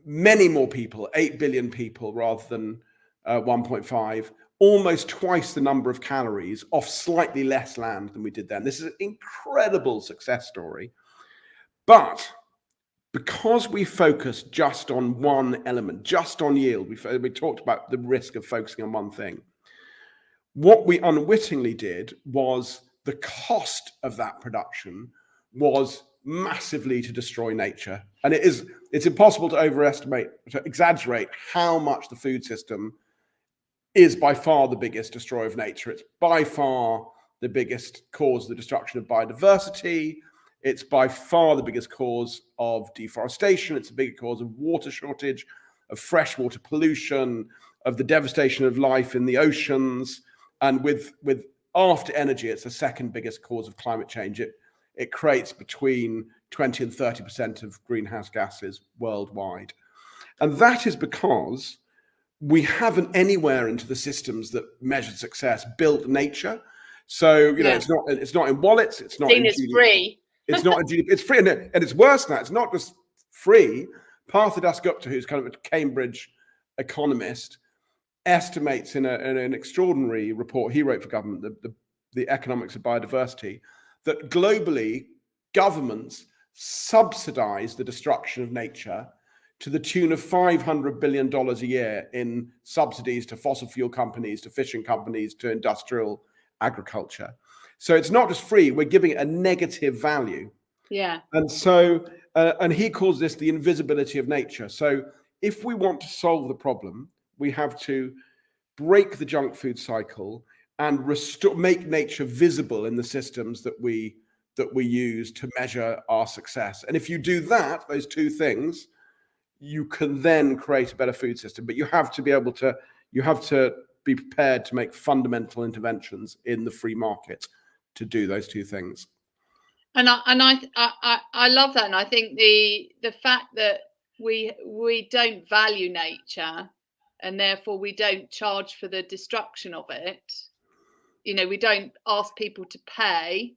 C: many more people, 8 billion people rather than 1.5, almost twice the number of calories off slightly less land than we did then. This is an incredible success story. But because we focused just on one element, just on yield, we talked about the risk of focusing on one thing. What we unwittingly did was the cost of that production was massively to destroy nature. And it's impossible to exaggerate how much the food system is by far the biggest destroyer of nature. It's by far the biggest cause of the destruction of biodiversity. It's by far the biggest cause of deforestation. It's the biggest cause of water shortage, of freshwater pollution, of the devastation of life in the oceans. And with after energy, it's the second biggest cause of climate change. It creates between 20 and 30% of greenhouse gases worldwide. And that is because we haven't anywhere into the systems that measure success built nature. So, it's not in wallets. It's not
B: seen as free.
C: It's not in GDP. It's free. And it's worse than that. It's not just free. Partha Dasgupta, who's kind of a Cambridge economist, estimates in an extraordinary report he wrote for government, the economics of biodiversity, that globally governments subsidize the destruction of nature to the tune of $500 billion a year in subsidies to fossil fuel companies, to fishing companies, to industrial agriculture. So it's not just free, we're giving it a negative value.
B: Yeah.
C: And so, and he calls this the invisibility of nature. So if we want to solve the problem, we have to break the junk food cycle and make nature visible in the systems that we use to measure our success. And if you do that, those two things, you can then create a better food system. But you have to be prepared to make fundamental interventions in the free market to do those two things.
B: And I love that, and I think the fact that we don't value nature, and therefore we don't charge for the destruction of it. We don't ask people to pay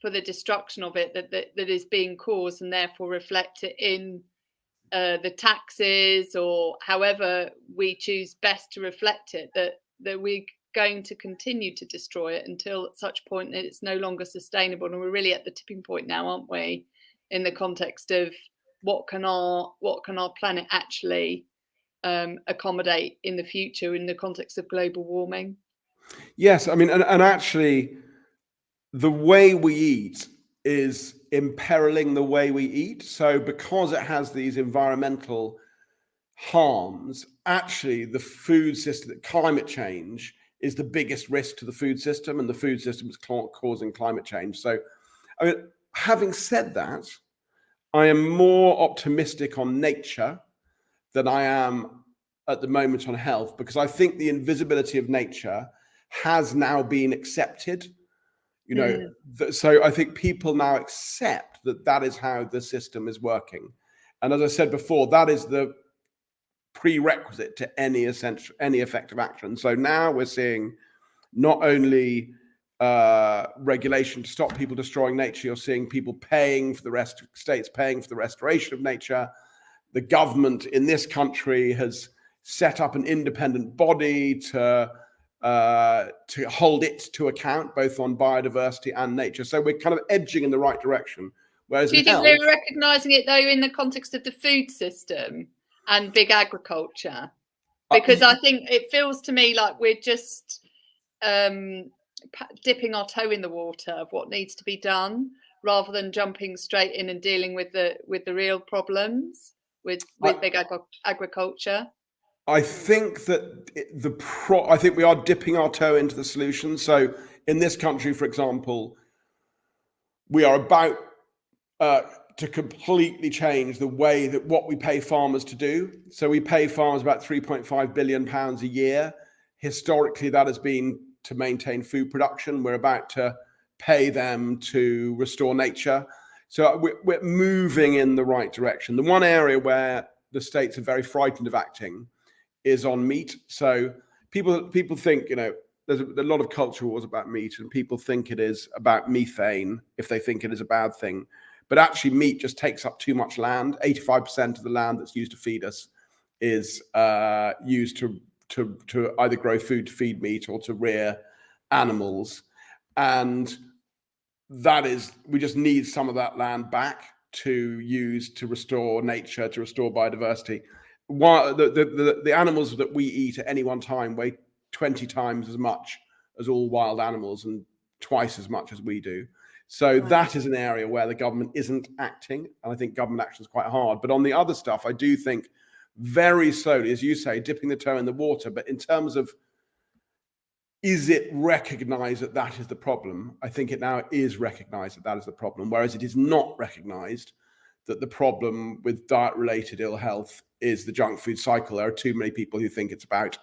B: for the destruction of it that is being caused, and therefore reflect it in the taxes or however we choose best to reflect it. That we're going to continue to destroy it until at such point that it's no longer sustainable. And we're really at the tipping point now, aren't we? In the context of what can our planet actually accommodate in the future in the context of global warming?
C: Yes, I mean, and actually, the way we eat is imperiling the way we eat. So because it has these environmental harms, actually the food system, that climate change is the biggest risk to the food system, and the food system is causing climate change. So, I mean, having said that, I am more optimistic on nature than I am at the moment on health, because I think the invisibility of nature has now been accepted. You know, so I think people now accept that that is how the system is working. And as I said before, that is the prerequisite to any effective action. So now we're seeing not only regulation to stop people destroying nature, you're seeing people paying for states paying for the restoration of nature. The government in this country has set up an independent body to hold it to account, both on biodiversity and nature. So we're kind of edging in the right direction. Whereas
B: do you think we're recognising it though in the context of the food system and big agriculture? Because I think it feels to me like we're just dipping our toe in the water of what needs to be done, rather than jumping straight in and dealing with the real problems with big agriculture.
C: I think that I think we are dipping our toe into the solution. So in this country, for example, we are about to completely change the way that what we pay farmers to do. So we pay farmers about £3.5 billion a year. Historically, that has been to maintain food production. We're about to pay them to restore nature. So we're moving in the right direction. The one area where the states are very frightened of acting is on meat. So people think, you know, there's a lot of culture wars about meat, and people think it is about methane if they think it is a bad thing. But actually, meat just takes up too much land. 85% of the land that's used to feed us is used to either grow food to feed meat or to rear animals. And that is, we just need some of that land back to use to restore nature, to restore biodiversity. While the animals that we eat at any one time weigh 20 times as much as all wild animals, and twice as much as we do. So that is an area where the government isn't acting, and I think government action is quite hard. But on the other stuff, I do think very slowly, as you say, dipping the toe in the water. But in terms of, is it recognized that that is the problem? I think it now is recognized that that is the problem, whereas it is not recognized that the problem with diet-related ill health is the junk food cycle. There are too many people who think it's about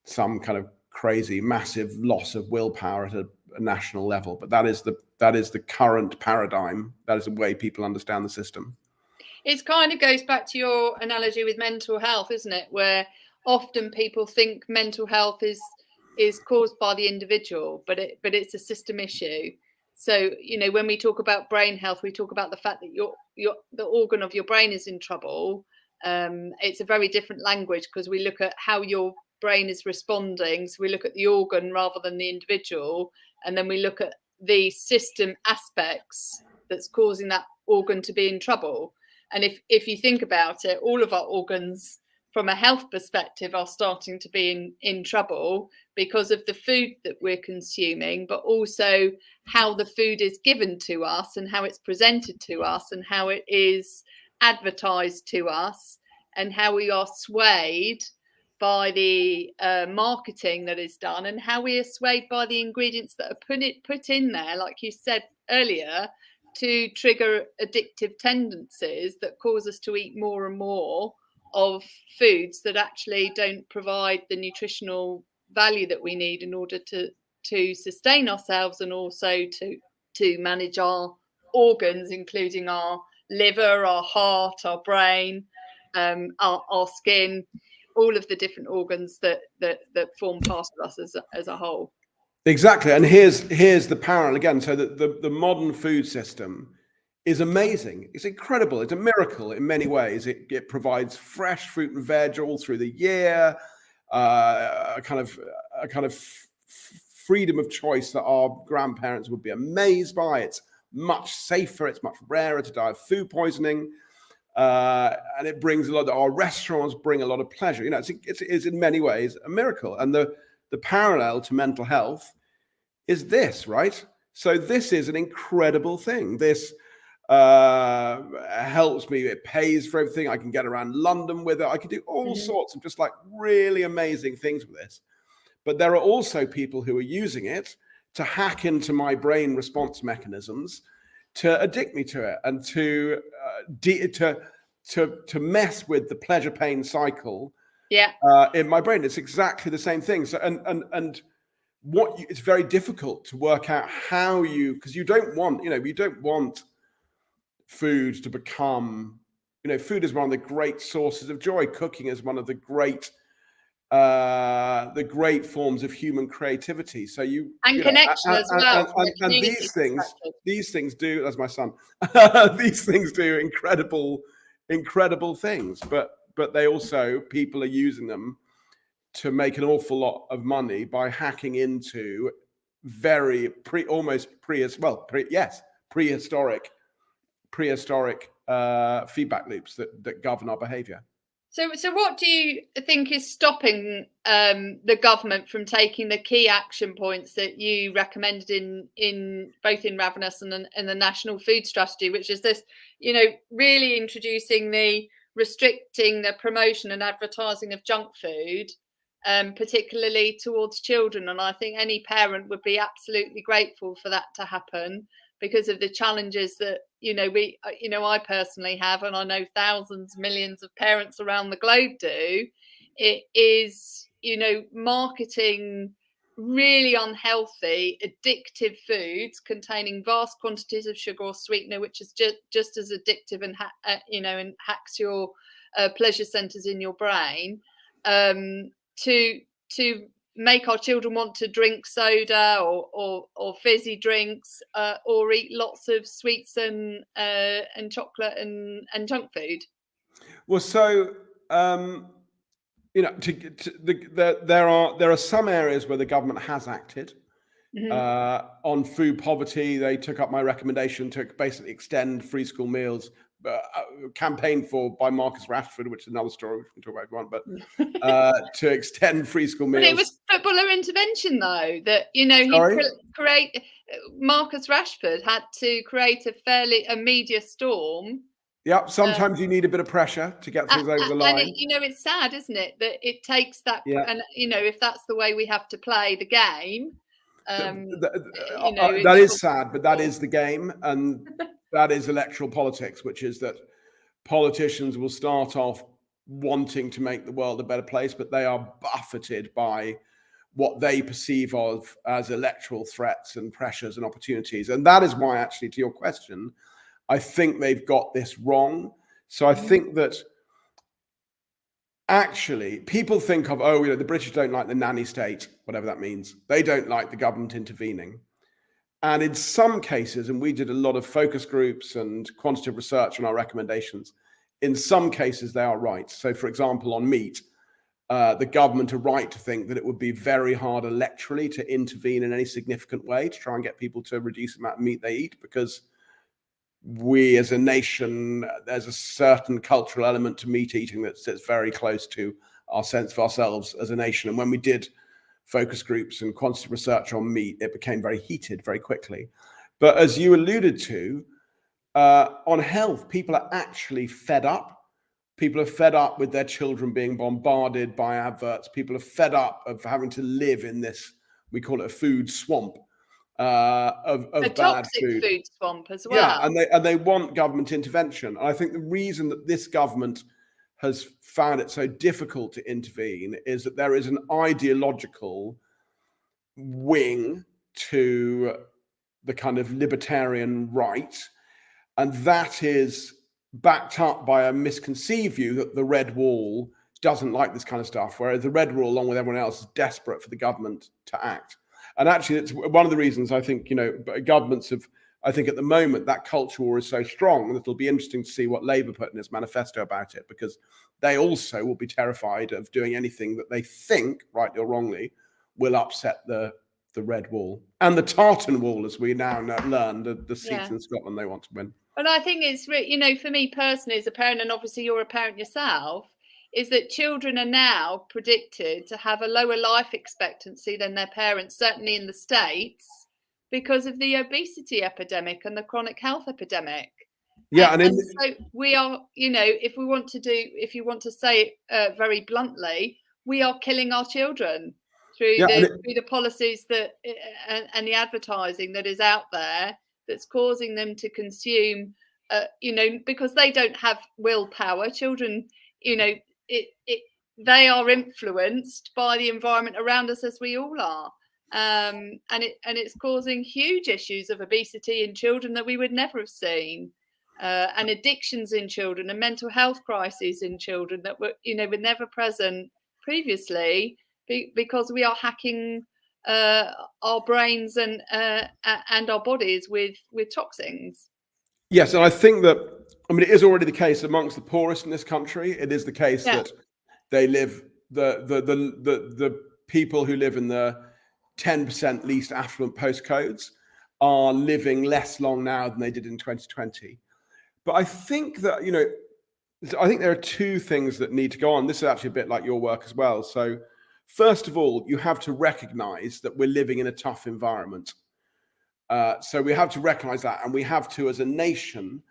C: some kind of crazy, massive loss of willpower at a national level. But that is the current paradigm. That is the way people understand the system.
B: It kind of goes back to your analogy with mental health, isn't it? Where often people think mental health is caused by the individual, but it's a system issue. So, you know, when we talk about brain health, we talk about the fact that the organ of your brain is in trouble. It's a very different language, because we look at how your brain is responding. So we look at the organ rather than the individual, and then we look at the system aspects that's causing that organ to be in trouble. And if you think about it, all of our organs from a health perspective are starting to be in trouble because of the food that we're consuming, but also how the food is given to us and how it's presented to us and how it is advertised to us and how we are swayed by the marketing that is done, and how we are swayed by the ingredients that are put in there, like you said earlier, to trigger addictive tendencies that cause us to eat more and more of foods that actually don't provide the nutritional value that we need in order to sustain ourselves, and also to manage our organs, including our liver, our heart, our brain, our skin, all of the different organs that form part of us as a whole.
C: Exactly. And here's the parallel again. So the modern food system is amazing. It's incredible. It's a miracle in many ways. It provides fresh fruit and veg all through the year, a kind of freedom of choice that our grandparents would be amazed by. It's much safer. It's much rarer to die of food poisoning. And it brings our restaurants bring a lot of pleasure. You know, it's in many ways a miracle. And the parallel to mental health is this, right? So this is an incredible thing. This helps me. It pays for everything. I can get around London with it. I can do all sorts of just like really amazing things with this. But there are also people who are using it to hack into my brain response mechanisms, to addict me to it, and to mess with the pleasure pain cycle. In my brain. It's exactly the same thing. So and it's very difficult to work out how because you don't want food to become, food is one of the great sources of joy. Cooking is one of the great forms of human creativity. So
B: connection as well.
C: And these things do, as my son, these things do incredible things. But they also, people are using them to make an awful lot of money by hacking into very prehistoric feedback loops that govern our behavior.
B: So what do you think is stopping the government from taking the key action points that you recommended in both in Ravenous and the National Food Strategy, which is this, really restricting the promotion and advertising of junk food, particularly towards children? And I think any parent would be absolutely grateful for that to happen, because of the challenges that I personally have, and I know thousands, millions of parents around the globe do. It is, marketing really unhealthy, addictive foods containing vast quantities of sugar or sweetener, which is just as addictive and and hacks your pleasure centers in your brain, to make our children want to drink soda or fizzy drinks, or eat lots of sweets and chocolate and junk food.
C: Well, so there are some areas where the government has acted. On food poverty, they took up my recommendation to basically extend free school meals, campaigned for by Marcus Rashford, which is another story we can talk about if you want, but to extend free school meals.
B: But it was footballer intervention, though, that Marcus Rashford had to create a media storm.
C: Yep, sometimes you need a bit of pressure to get things over the line.
B: And it's sad, isn't it, that it takes that, and if that's the way we have to play the game.
C: That is sad, but that is the game, and that is electoral politics, which is that politicians will start off wanting to make the world a better place, but they are buffeted by what they perceive of as electoral threats and pressures and opportunities. And that is why, actually, to your question, I think they've got this wrong. So I think that actually people think of, the British don't like the nanny state, whatever that means. They don't like the government intervening. And in some cases, and we did a lot of focus groups and quantitative research on our recommendations, in some cases they are right. So for example, on meat, the government are right to think that it would be very hard electorally to intervene in any significant way to try and get people to reduce the amount of meat they eat, because we as a nation, there's a certain cultural element to meat eating that sits very close to our sense of ourselves as a nation. And when we did focus groups and quantitative research on meat, it became very heated very quickly. But as you alluded to, on health, people are actually fed up. People are fed up with their children being bombarded by adverts. People are fed up of having to live in this, we call it a food swamp, of a bad
B: toxic
C: food
B: swamp as well.
C: Yeah, and they want government intervention. And I think the reason that this government has found it so difficult to intervene is that there is an ideological wing to the kind of libertarian right, and that is backed up by a misconceived view that the red wall doesn't like this kind of stuff, whereas the red wall, along with everyone else, is desperate for the government to act. And actually, it's one of the reasons I think, governments have, I think at the moment, that culture war is so strong, and it'll be interesting to see what Labour put in its manifesto about it, because they also will be terrified of doing anything that they think, rightly or wrongly, will upset the red wall and the tartan wall, as we now learn, the seats in Scotland they want to win.
B: And I think it's, for me personally as a parent, and obviously you're a parent yourself, is that children are now predicted to have a lower life expectancy than their parents, certainly in the States, because of the obesity epidemic and the chronic health epidemic.
C: Yeah,
B: and so we are, if you want to say it very bluntly, we are killing our children through the policies that and the advertising that is out there that's causing them to consume, because they don't have willpower. Children, they are influenced by the environment around us, as we all are. And it's causing huge issues of obesity in children that we would never have seen, and addictions in children, and mental health crises in children that were never present previously, because we are hacking our brains and our bodies with toxins.
C: Yes, and I think that, it is already the case amongst the poorest in this country. It is the case that they live, the people who live in the 10% least affluent postcodes are living less long now than they did in 2020. But I think that, I think there are two things that need to go on. This is actually a bit like your work as well. So first of all, you have to recognize that we're living in a tough environment. So we have to recognize that, and we have to, as a nation,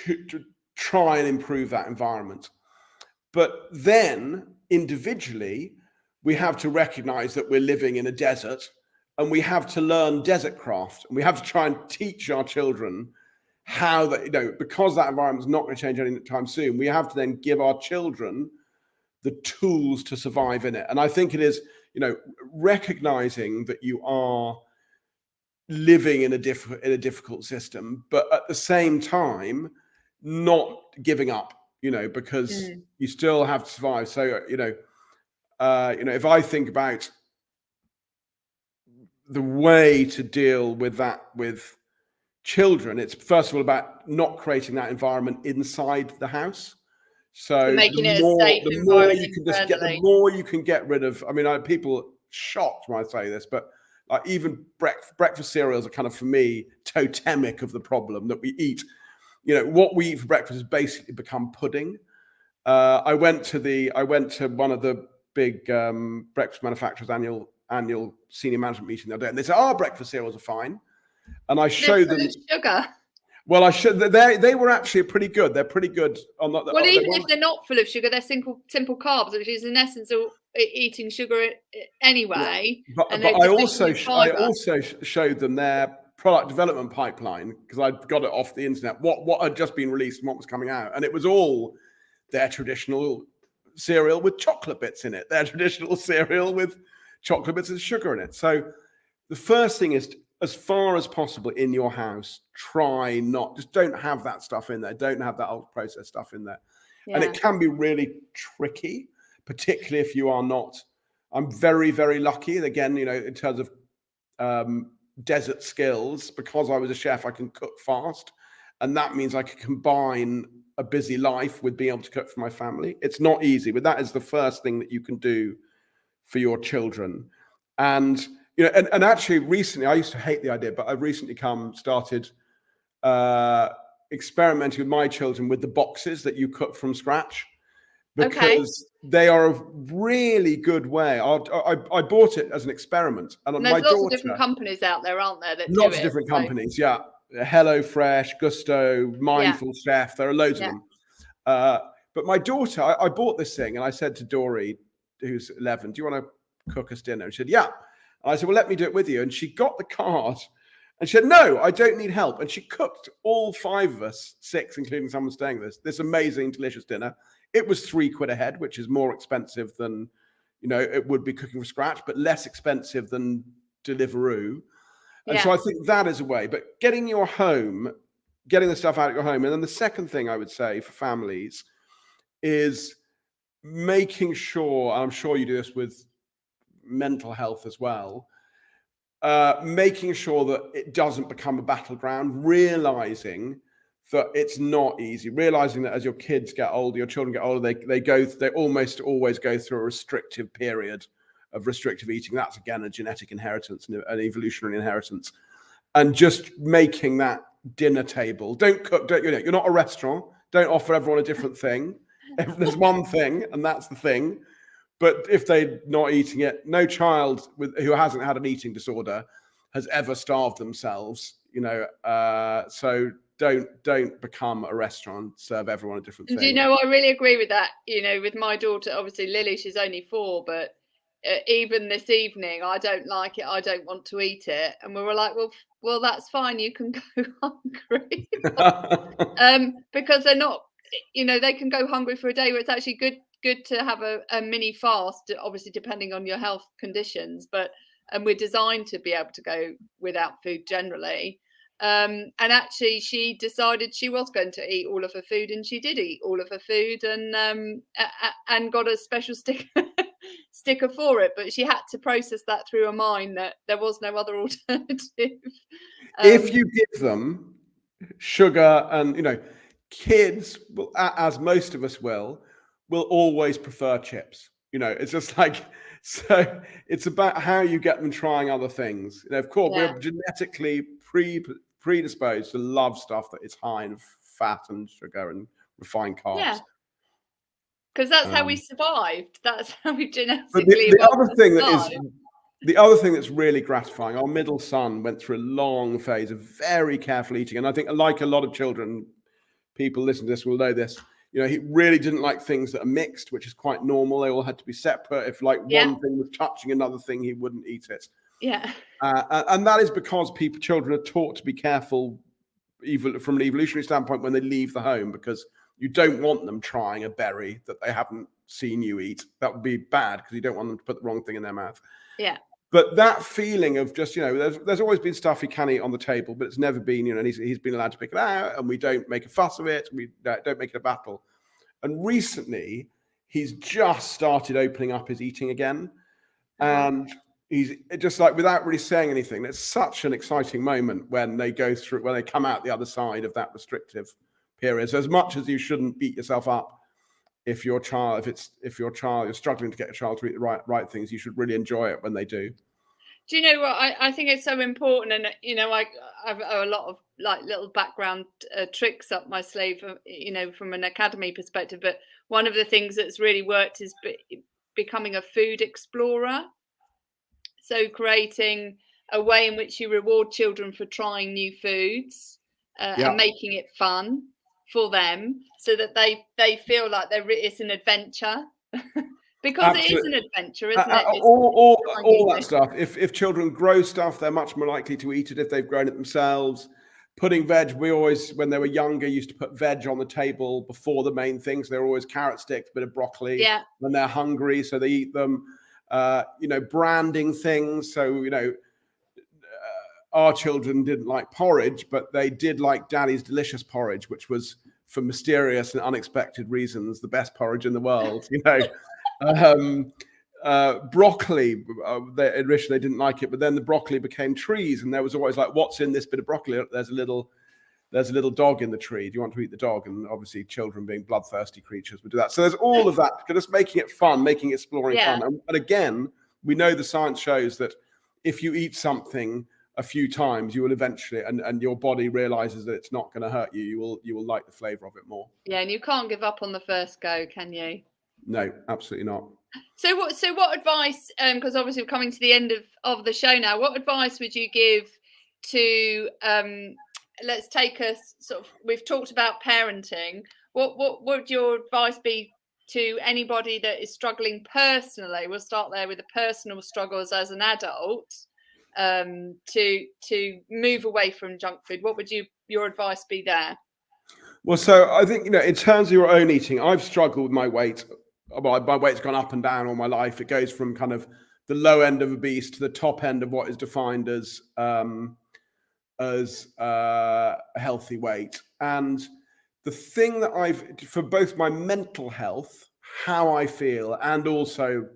C: to try and improve that environment. But then individually, we have to recognize that we're living in a desert, and we have to learn desert craft, and we have to try and teach our children how that, because that environment is not going to change anytime soon, we have to then give our children the tools to survive in it. And I think it is, recognizing that you are living in a difficult system, but at the same time, not giving up, because you still have to survive. So, if I think about the way to deal with that with children, it's first of all about not creating that environment inside the house. So
B: making it a safe environment
C: the more you can get rid of. People shocked when I say this, but even breakfast cereals are kind of, for me, totemic of the problem that we eat. What we eat for breakfast has basically become pudding. I went to one of the big breakfast manufacturers' annual senior management meeting the other day, and they said, "Our breakfast cereals are fine." And I showed them
B: sugar.
C: Well, they were actually pretty good. They're pretty good on that.
B: Well, even if they're not full of sugar, they're simple carbs, which is in essence of eating sugar anyway.
C: Yeah. But I also showed them their product development pipeline, because I got it off the internet. What had just been released and what was coming out, and it was all their traditional cereal with chocolate bits in it. Their traditional cereal with chocolate bits and sugar in it. So the first thing is, as far as possible in your house, just don't have that stuff in there. Don't have that ultra processed stuff in there. Yeah. And it can be really tricky, particularly if you are not. I'm very, very lucky. Again, in terms of desert skills, because I was a chef, I can cook fast. And that means I can combine a busy life with being able to cook for my family. It's not easy, but that is the first thing that you can do for your children. And and actually recently, I used to hate the idea, but I've recently started experimenting with my children with the boxes that you cook from scratch, because they are a really good way. I bought it as an experiment, and there's
B: lots of different companies out there, aren't there?
C: Lots of different companies, yeah. HelloFresh, Gusto, Mindful Chef. There are loads of them. But my daughter, I bought this thing, and I said to Dory, who's 11, "Do you want to cook us dinner?" And she said, "Yeah." And I said, "Well, let me do it with you." And she got the card, and she said, "No, I don't need help." And she cooked all 5 of us, 6, including someone staying with us, this amazing, delicious dinner. It was £3 a head, which is more expensive than, it would be cooking from scratch, but less expensive than Deliveroo. And so I think that is a way. But getting the stuff out of your home. And then the second thing I would say for families is making sure, and I'm sure you do this with mental health as well, making sure that it doesn't become a battleground, realizing that it's not easy, realizing that as your kids get older, your children get older, they almost always go through a restrictive period of restrictive eating. That's again a genetic inheritance and an evolutionary inheritance. And just making that dinner table, you're not a restaurant, don't offer everyone a different thing. There's one thing, and that's the thing. But if they're not eating it, no child who hasn't had an eating disorder has ever starved themselves, so don't become a restaurant, serve everyone a different thing.
B: Do you know, I really agree with that. You know, with my daughter, obviously Lily, she's only 4, but even this evening, I don't like it. I don't want to eat it. And we were like, well, that's fine. You can go hungry. Because they're not, you know, they can go hungry for a day where it's actually good to have a mini fast, obviously depending on your health conditions, and we're designed to be able to go without food generally. And actually she decided she was going to eat all of her food, and she did eat all of her food, and got a special sticker for it, but she had to process that through her mind that there was no other alternative.
C: If you give them sugar, and you know, kids will, as most of us will always prefer chips. You know, it's just like, so it's about how you get them trying other things. You know, of course, we're genetically predisposed to love stuff that is high in fat and sugar and refined carbs.
B: Yeah, because that's how we survived. That's how we genetically
C: but the other thing
B: survived.
C: the other thing that's really gratifying, our middle son went through a long phase of very careful eating, and I think, like a lot of children, people listening to this will know this. You know, he really didn't like things that are mixed, which is quite normal. They all had to be separate. If like one thing was touching another thing, he wouldn't eat it.
B: Yeah.
C: And that is because children are taught to be careful, even from an evolutionary standpoint, when they leave the home, because you don't want them trying a berry that they haven't seen you eat. That would be bad, because you don't want them to put the wrong thing in their mouth.
B: Yeah.
C: But that feeling of just, you know, there's always been stuff he can eat on the table, but it's never been, you know, and he's been allowed to pick it out, and we don't make a fuss of it. We don't make it a battle. And recently, he's just started opening up his eating again. And he's just like, without really saying anything, it's such an exciting moment when they come out the other side of that restrictive period. So as much as you shouldn't beat yourself up if you're struggling to get a child to eat the right things, you should really enjoy it when they do.
B: Do you know what? I think it's so important, and you know, I have a lot of like little background tricks up my sleeve, you know, from an academy perspective. But one of the things that's really worked is becoming a food explorer. So creating a way in which you reward children for trying new foods and making it fun for them, so that they feel like it's an adventure. Because Absolutely. It is an adventure, isn't it?
C: All that stuff. If children grow stuff, they're much more likely to eat it if they've grown it themselves. Putting veg, we always, when they were younger, used to put veg on the table before the main things. They're always carrot sticks, a bit of broccoli. When they're hungry, so they eat them. You know, branding things. So, you know, our children didn't like porridge, but they did like Daddy's delicious porridge, which was, for mysterious and unexpected reasons, the best porridge in the world. You know, broccoli. Initially they didn't like it, but then the broccoli became trees, and there was always like, "What's in this bit of broccoli?" There's a little dog in the tree. Do you want to eat the dog? And obviously, children, being bloodthirsty creatures, would do that. So there's all of that, just making it fun, making exploring fun. And again, we know the science shows that if you eat something a few times, you will eventually, and your body realizes that it's not going to hurt you. You will like the flavor of it more.
B: Yeah, and you can't give up on the first go, can you?
C: No, absolutely not.
B: So what advice? Because obviously we're coming to the end of the show now. What advice would you give to? Let's take us sort of. We've talked about parenting. What would your advice be to anybody that is struggling personally? We'll start there with the personal struggles as an adult. To move away from junk food. What would your advice be there?
C: Well, so I think, you know, in terms of your own eating, I've struggled with my weight. My weight's gone up and down all my life. It goes from kind of the low end of obese to the top end of what is defined as a healthy weight. And the thing that for both my mental health, how I feel, and also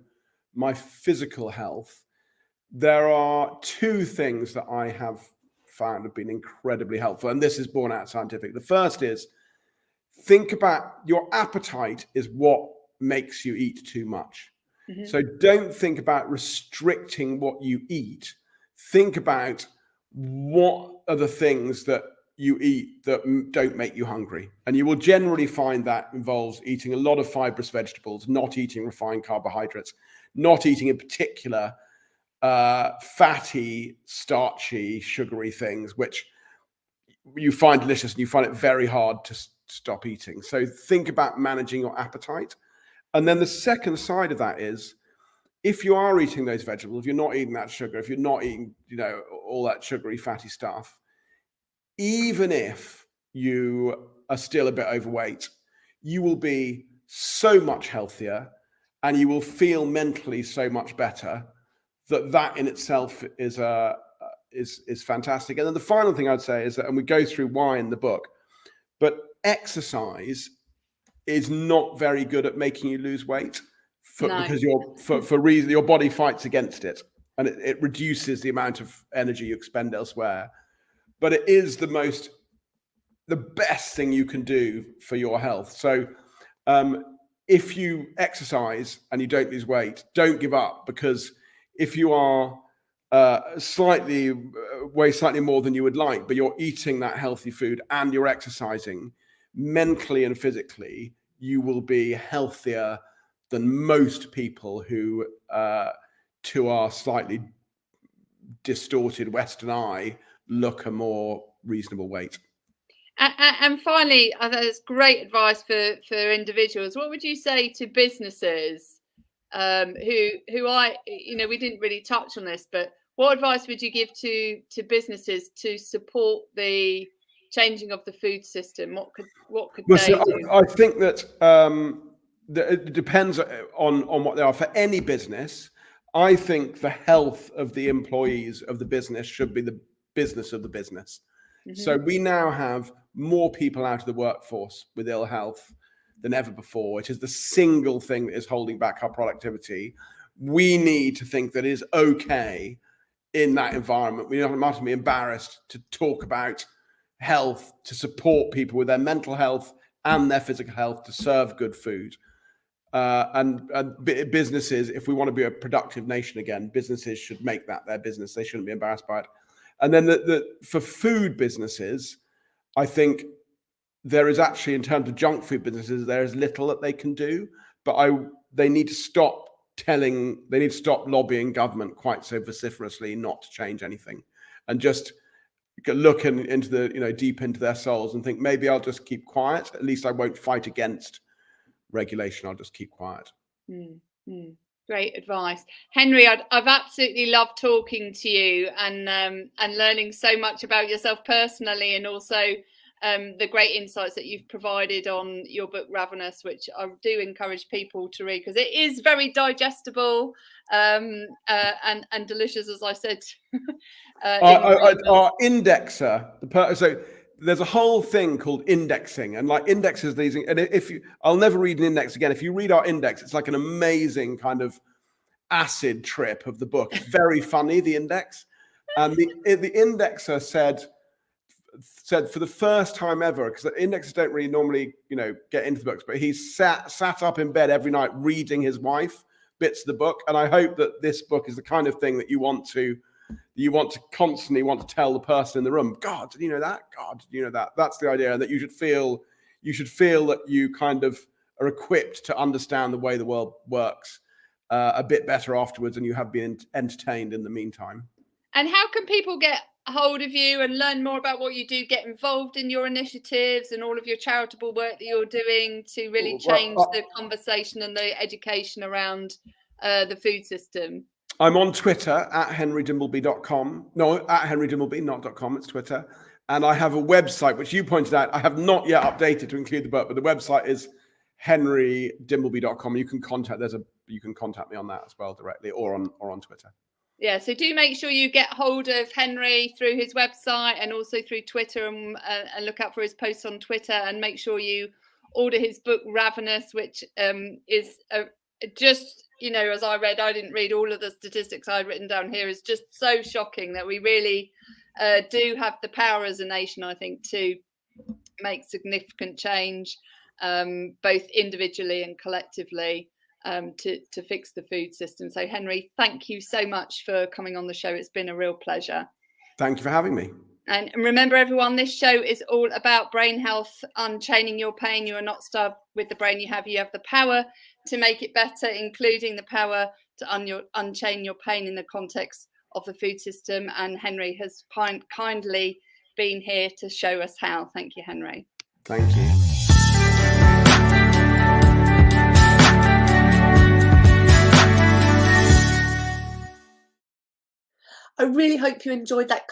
C: my physical health, there are two things that I have found have been incredibly helpful. And this is borne out scientific. The first is, think about your appetite is what makes you eat too much. Mm-hmm. So don't think about restricting what you eat. Think about what are the things that you eat that don't make you hungry. And you will generally find that involves eating a lot of fibrous vegetables, not eating refined carbohydrates, not eating in particular fatty, starchy, sugary things, which you find delicious and you find it very hard to stop eating. So think about managing your appetite. And then the second side of that is, if you are eating those vegetables, if you're not eating that sugar, if you're not eating, all that sugary, fatty stuff, even if you are still a bit overweight, you will be so much healthier and you will feel mentally so much better that in itself is fantastic. And then the final thing I'd say is that, and we go through why in the book, but exercise is not very good at making you lose weight because for reason your body fights against it, and it reduces the amount of energy you expend elsewhere. But it is the best thing you can do for your health. So if you exercise and you don't lose weight, don't give up, because if you are weigh slightly more than you would like, but you're eating that healthy food and you're exercising, mentally and physically, you will be healthier than most people who, to our slightly distorted Western eye, look a more reasonable weight.
B: And finally, there's great advice for individuals. What would you say to businesses who we didn't really touch on this, but what advice would you give to businesses to support the changing of the food system? What could they do?
C: I think that it depends on what they are. For any business, I think the health of the employees of the business should be the business of the business. Mm-hmm. So we now have more people out of the workforce with ill health than ever before, which is the single thing that is holding back our productivity. We need to think that it is okay in that environment. We mustn't be embarrassed to talk about health, to support people with their mental health and their physical health, to serve good food. And businesses, if we want to be a productive nation again, businesses should make that their business. They shouldn't be embarrassed by it. And then for food businesses, I think there is actually, in terms of junk food businesses, there is little that they can do, but they need to stop lobbying government quite so vociferously not to change anything, and just look into the, deep into their souls and think, maybe I'll just keep quiet. At least I won't fight against regulation. I'll just keep quiet.
B: Mm-hmm. Great advice, Henry. I've absolutely loved talking to you and learning so much about yourself personally, and also the great insights that you've provided on your book Ravenous, which I do encourage people to read because it is very digestible and delicious, as I said.
C: Our indexer, so there's a whole thing called indexing, and like indexes these, and I'll never read an index again. If you read our index, it's like an amazing kind of acid trip of the book. It's very funny, the index. And the indexer said for the first time ever, because the indexers don't really normally, get into the books, but he sat up in bed every night reading his wife bits of the book. And I hope that this book is the kind of thing that you want to constantly want to tell the person in the room, God, did you know that? God, did you know that? That's the idea. And that you should feel that you kind of are equipped to understand the way the world works a bit better afterwards, and you have been entertained in the meantime.
B: And how can people get hold of you and learn more about what you do, get involved in your initiatives and all of your charitable work that you're doing to really change the conversation and the education around the food system?
C: I'm on Twitter at henrydimbleby.com. No, at henrydimbleby, not .com, it's Twitter. And I have a website, which you pointed out, I have not yet updated to include the book, but the website is henrydimbleby.com. You can contact me on that as well directly, or on Twitter.
B: Yeah, so do make sure you get hold of Henry through his website and also through Twitter, and look out for his posts on Twitter, and make sure you order his book Ravenous, which is just, as I read, I didn't read all of the statistics I'd written down here, is just so shocking that we really do have the power as a nation, I think, to make significant change, both individually and collectively. To fix the food system. So Henry, thank you so much for coming on the show. It's been a real pleasure.
C: Thank you for having me.
B: And remember, everyone, this show is all about brain health, unchaining your pain. You are not starved with the brain you have the power to make it better, including the power to unchain your pain in the context of the food system. And Henry has kindly been here to show us how. Thank you, Henry.
C: Thank you.
A: I really hope you enjoyed that